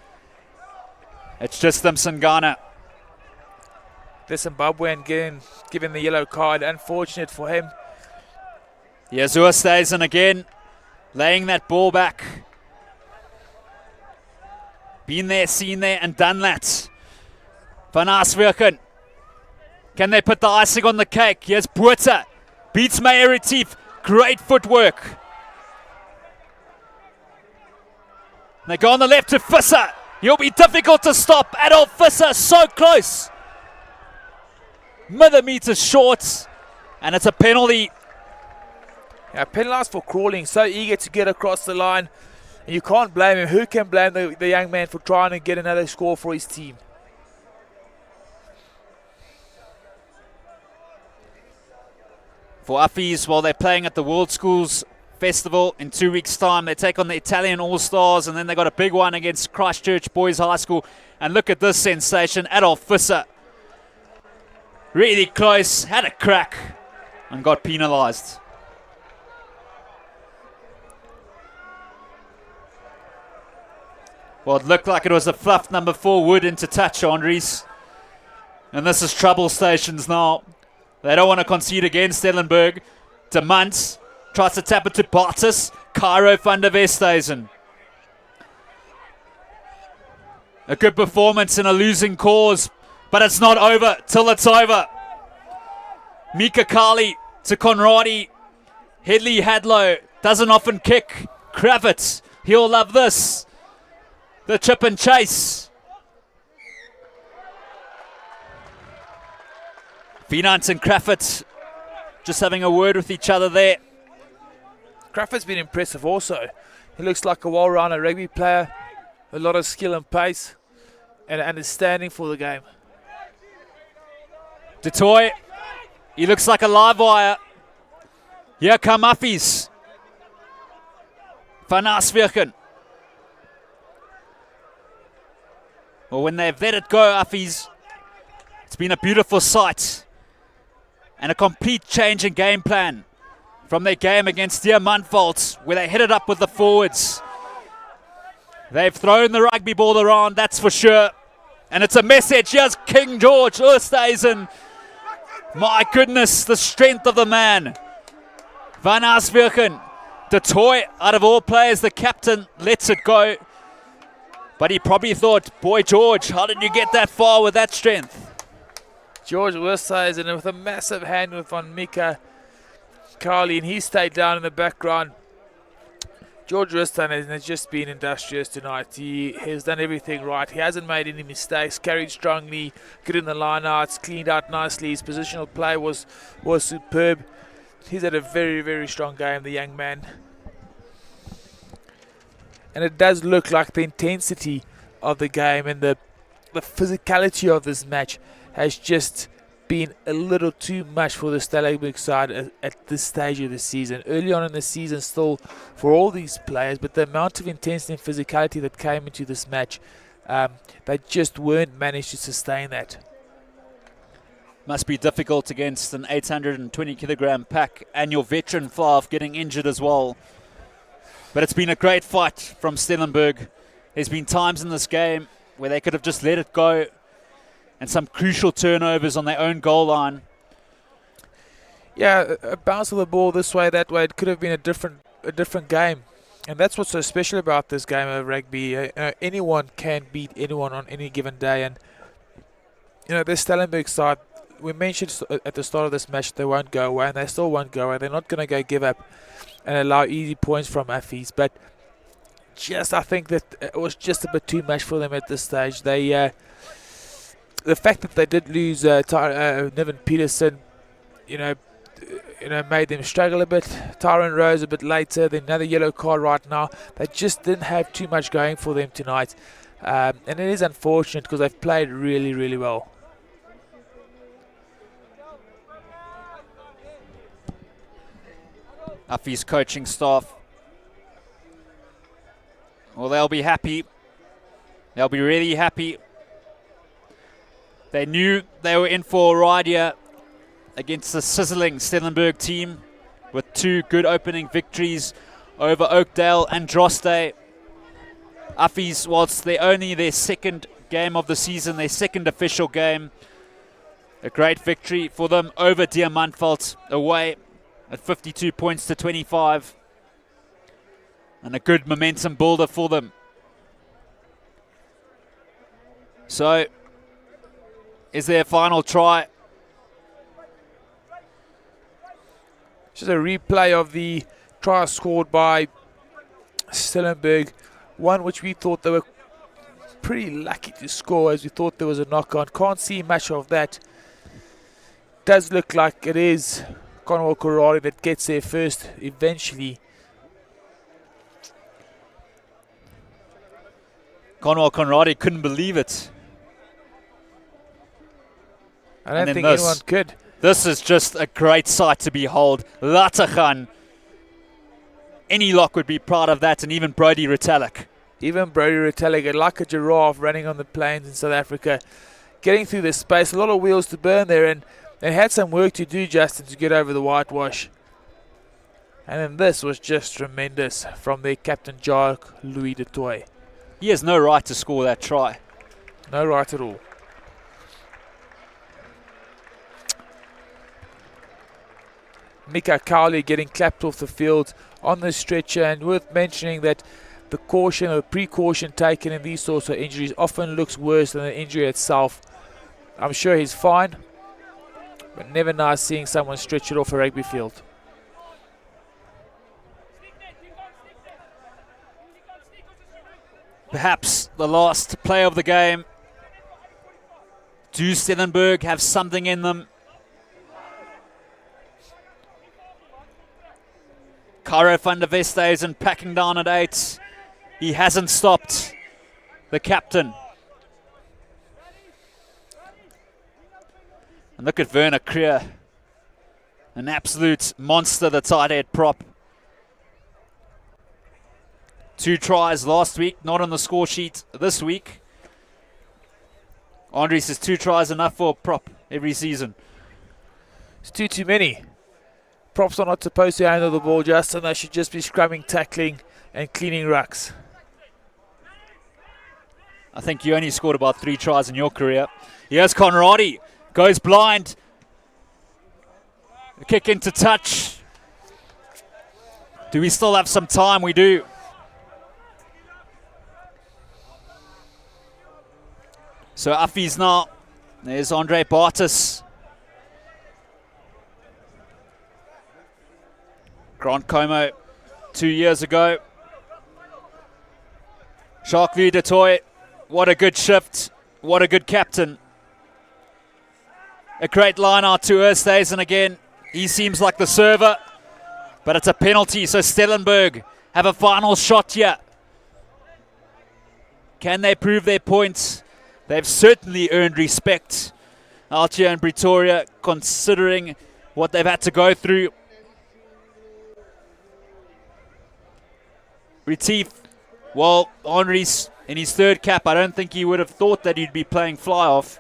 It's just Msangana. The Zimbabwean given the yellow card. Unfortunate for him. Yazua stays in again, laying that ball back. Been there, seen there, and done that. Van Arswerken. Can they put the icing on the cake? Here's Buerta. Beats Meyer Retief. Great footwork. They go on the left to Visser. He'll be difficult to stop. Adolf Visser, so close. Millimeters short. And it's a penalty. Yeah, penalised for crawling. So eager to get across the line. And you can't blame him. Who can blame the young man for trying to get another score for his team? For Affies, while they're playing at the World Schools Festival in 2 weeks' time, they take on the Italian All-Stars, and then they got a big one against Christchurch Boys High School. And look at this sensation, Adolf Visser. Really close, had a crack, and got penalised. Well, it looked like it was a fluffed number 4 Wood into touch, Andries. And this is trouble stations now. They don't want to concede again, Stellenberg. De Munt tries to tap it to Bartus. Cairo van der Westhuizen. A good performance in a losing cause, but it's not over till it's over. Mika Kali to Conradi. Headley Hadlow doesn't often kick. Kravitz, he'll love this. The chip and chase. Finance and Kravitz just having a word with each other there. Crawford's been impressive also. He looks like a well-rounded rugby player. A lot of skill and pace and understanding for the game. Du Toit, he looks like a live wire. Here come Affies. Van Arswerken. Well, when they've let it go, Affies, it's been a beautiful sight. And a complete change in game plan from their game against Diamantvolds, where they hit it up with the forwards. They've thrown the rugby ball around, that's for sure. And it's a message. Here's King George Oosthuizen. My goodness, the strength of the man. Van Arswerken. Du Toit, out of all players, the captain, lets it go. But he probably thought, boy George, how did you get that far with that strength? George Oosthuizen with a massive hand on Mika Carly, and he stayed down in the background. George Oosthuizen has just been industrious tonight. He has done everything right. He hasn't made any mistakes, carried strongly, good in the line-outs, cleaned out nicely. His positional play was superb. He's had a very, very strong game, the young man. And it does look like the intensity of the game and the physicality of this match has just been a little too much for the Stellenberg side at this stage of the season. Early on in the season still for all these players, but the amount of intensity and physicality that came into this match, they just weren't managed to sustain that. Must be difficult against an 820 kilogram pack and your veteran Favre getting injured as well. But it's been a great fight from Stellenberg. There's been times in this game where they could have just let it go, and some crucial turnovers on their own goal line. Yeah, a bounce of the ball this way, that way, it could have been a different game. And that's what's so special about this game of rugby. Anyone can beat anyone on any given day. And, the Stellenberg side, we mentioned at the start of this match they won't go away, and they still won't go away. They're not going to go give up and allow easy points from Affies. But I think that it was just a bit too much for them at this stage. The fact that they did lose Niven Peterson, made them struggle a bit. Tyron Rose a bit later, then another yellow card right now. They just didn't have too much going for them tonight. And it is unfortunate because they've played really, really well. Affies coaching staff, well, they'll be happy. They'll be really happy. They knew they were in for a ride here against the sizzling Stellenberg team. with 2 good opening victories over Oakdale and Droste. Affies, whilst they're only their second game of the season, their second official game, a great victory for them over Diamantfeld away at 52 points to 25. And a good momentum builder for them. So, is there a final try? Just a replay of the try scored by Stellenberg. One which we thought they were pretty lucky to score, as we thought there was a knock-on. Can't see much of that. Does look like it is Conwell Karari that gets there first eventually. Conwell Conradi couldn't believe it. I don't think anyone could. This is just a great sight to behold. Latachan. Any lock would be proud of that, and even Brody Retallick. Even Brody Retallick, like a giraffe running on the plains in South Africa, getting through the space. A lot of wheels to burn there, and they had some work to do, Justin, to get over the whitewash. And then this was just tremendous from their captain, Jacques Louis de Toy. He has no right to score that try. No right at all. Mika Cowley getting clapped off the field on the stretcher, and worth mentioning that the caution or precaution taken in these sorts of injuries often looks worse than the injury itself. I'm sure he's fine, but never nice seeing someone stretch it off a rugby field. Perhaps the last play of the game. Do Stellenberg have something in them? Cairo van der Westhuizen packing down at 8. He hasn't stopped. The captain. And look at Werner Creer. An absolute monster, the tight head prop. 2 tries last week, not on the score sheet this week. Andre says 2 tries enough for a prop every season. It's too many. Props are not supposed to handle the ball, Justin. They should just be scrumming, tackling, and cleaning rucks. I think you only scored about 3 tries in your career. Here's Conradi. Goes blind. A kick into touch. Do we still have some time? We do. So Affies now. There's Andre Bartis. Grant Como 2 years ago. Jacques-Louis de Toy. What a good shift. What a good captain. A great line out to Oosthuizen again. He seems like the server, but it's a penalty, so Stellenberg have a final shot here. Can they prove their points? They've certainly earned respect out here in Pretoria, considering what they've had to go through. Retief, well, Henry's in his 3rd cap. I don't think he would have thought that he'd be playing fly-off.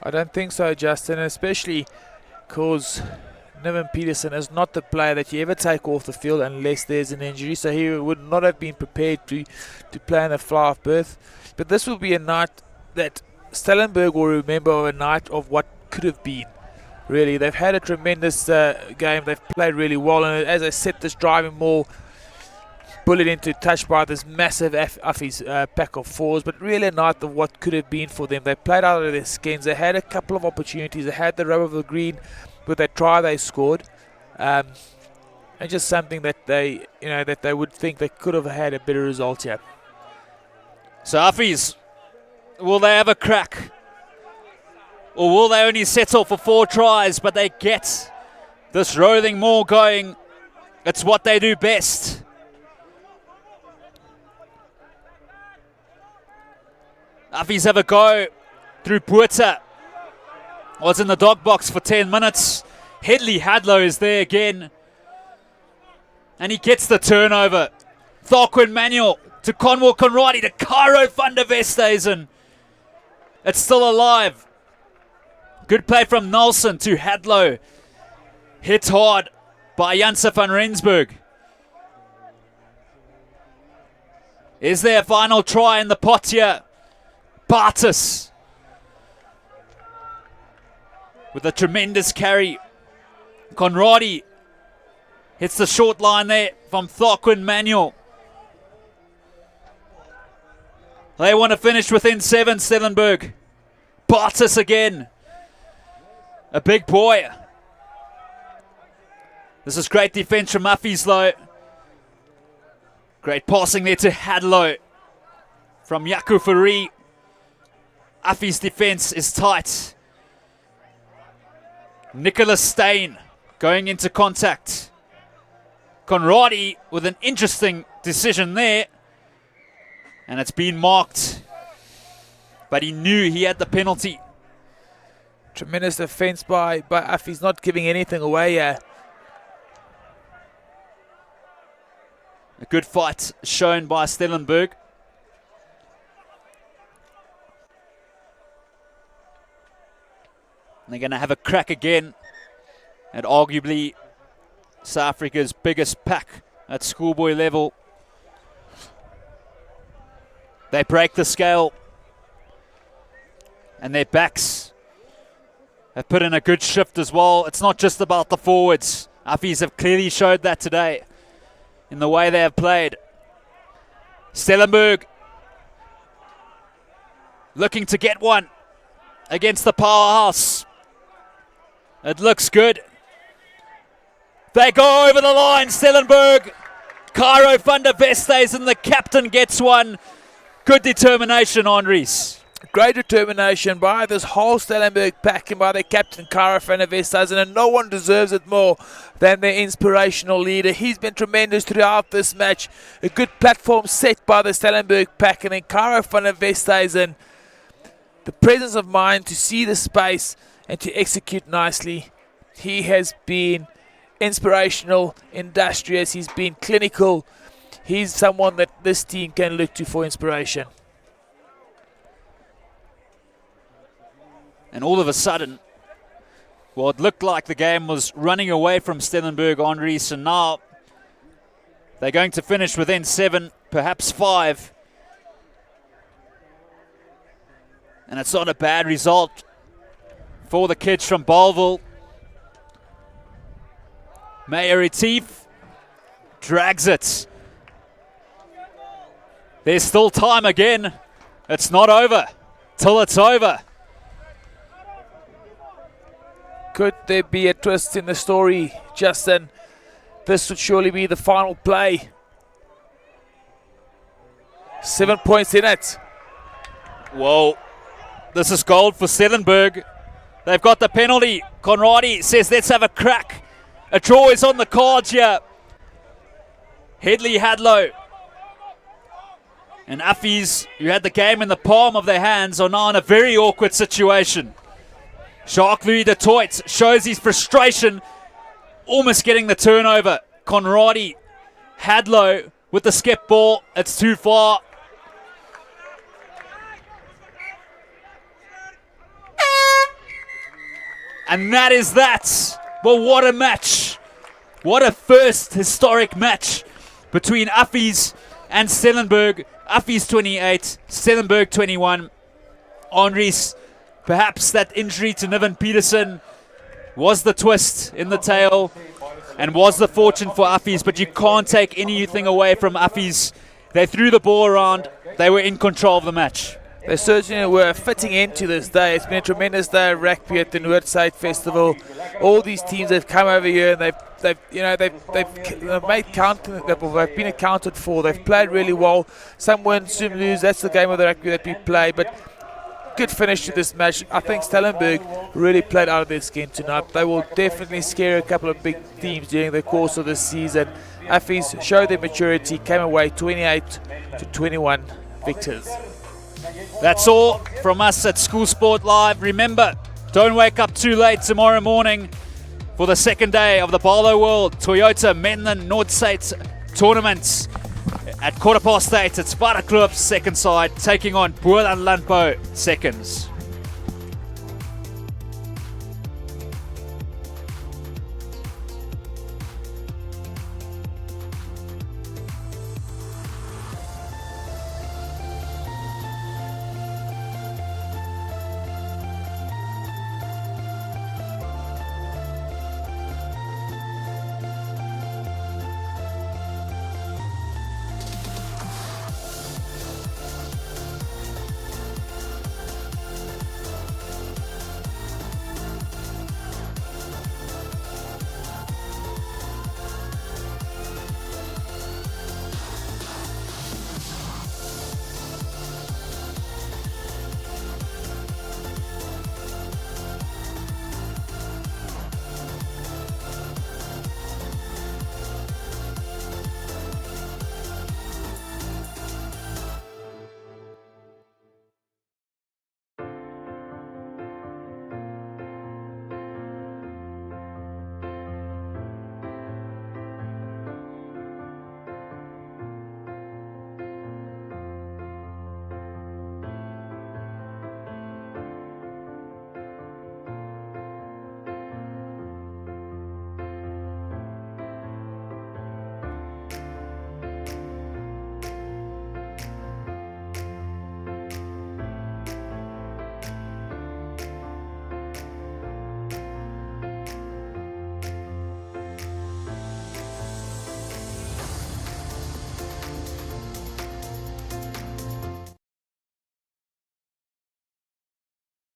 I don't think so, Justin, especially because Niven Peterson is not the player that you ever take off the field unless there's an injury, so he would not have been prepared to play in a fly-off berth. But this will be a night that Stellenberg will remember, a night of what could have been. Really, they've had a tremendous game. They've played really well, and as I said, this driving maul bullied into touch by this massive Affies pack of 4s, but really a night of what could have been for them. They played out of their skins. They had a couple of opportunities. They had the rub of the green with that try they scored, and just something that they would think they could have had a better result here. So Affies, will they have a crack? Or will they only settle for 4 tries, but they get this rolling maul going? It's what they do best. Affies have a go through Puerta. Was in the dog box for 10 minutes. Headley Hadlow is there again. And he gets the turnover. Tharquin Manuel to Conwell Conradi to Cairo van der Westhuizen. It's still alive. Good play from Nelson to Hadlow. Hit hard by Janse van Rensburg. Is there a final try in the pot here? Bartus with a tremendous carry. Conradi hits the short line there from Thorquin Manuel. They want to finish within 7, Stellenberg. Bartus again. A big boy. This is great defense from Affies though. Great passing there to Hadlow from Yaku Fari. Affies defense is tight. Nicholas Steyn going into contact. Conradi with an interesting decision there. And it's been marked. But he knew he had the penalty. Tremendous defense by Affies, not giving anything away here. A good fight shown by Stellenberg. And they're going to have a crack again at arguably South Africa's biggest pack at schoolboy level. They break the scale. And their backs have put in a good shift as well. It's not just about the forwards. Affies have clearly showed that today in the way they have played. Stellenberg looking to get one against the powerhouse. It looks good. They go over the line, Stellenberg. Cairo van der Vestes and the captain gets one. Good determination, Andries. Great determination by this whole Stellenberg pack and by their captain, Cairo van der Vestes, and no one deserves it more than their inspirational leader. He's been tremendous throughout this match. A good platform set by the Stellenberg pack, and then Cairo van der Vestes, and the presence of mind to see the space and to execute nicely. He has been inspirational, industrious, he's been clinical. He's someone that this team can look to for inspiration. And all of a sudden, well, it looked like the game was running away from Stellenberg, Andries, and now they're going to finish within 7, perhaps 5. And it's not a bad result for the kids from Bellville. Meyer Retief drags it. There's still time again. It's not over till it's over. Could there be a twist in the story, Justin? This would surely be the final play. 7 points in it. Whoa. This is gold for Stellenberg. They've got the penalty. Conradi says, let's have a crack. A draw is on the cards here. Headley Hadlow and Affies, who had the game in the palm of their hands, are now in a very awkward situation. Jacques-Louis de Toit shows his frustration, almost getting the turnover. Conradi, Hadlow with the skip ball. It's too far. And that is that. Well, what a match. What a first historic match between Affies and Stellenberg. Affies 28, Stellenberg 21. Andries, perhaps that injury to Niven Peterson was the twist in the tail and was the fortune for Affies, but you can't take anything away from Affies. They threw the ball around. They were in control of the match. They certainly were fitting into this day. It's been a tremendous day of rugby at the Noord Suid Festival. All these teams have come over here and they've been accounted for. They've played really well. Some win, some lose. That's the game of the rugby that we play. But good finish to this match. I think Stellenberg really played out of their skin tonight. They will definitely scare a couple of big teams during the course of this season. Affies showed their maturity, came away 28-21 victors. That's all from us at School Sport Live. Remember, don't wake up too late tomorrow morning for the second day of the Barlow World Toyota Menland Noord-Suid tournaments. At 8:15, it's Sparta Club's second side taking on Boerland Landbou seconds.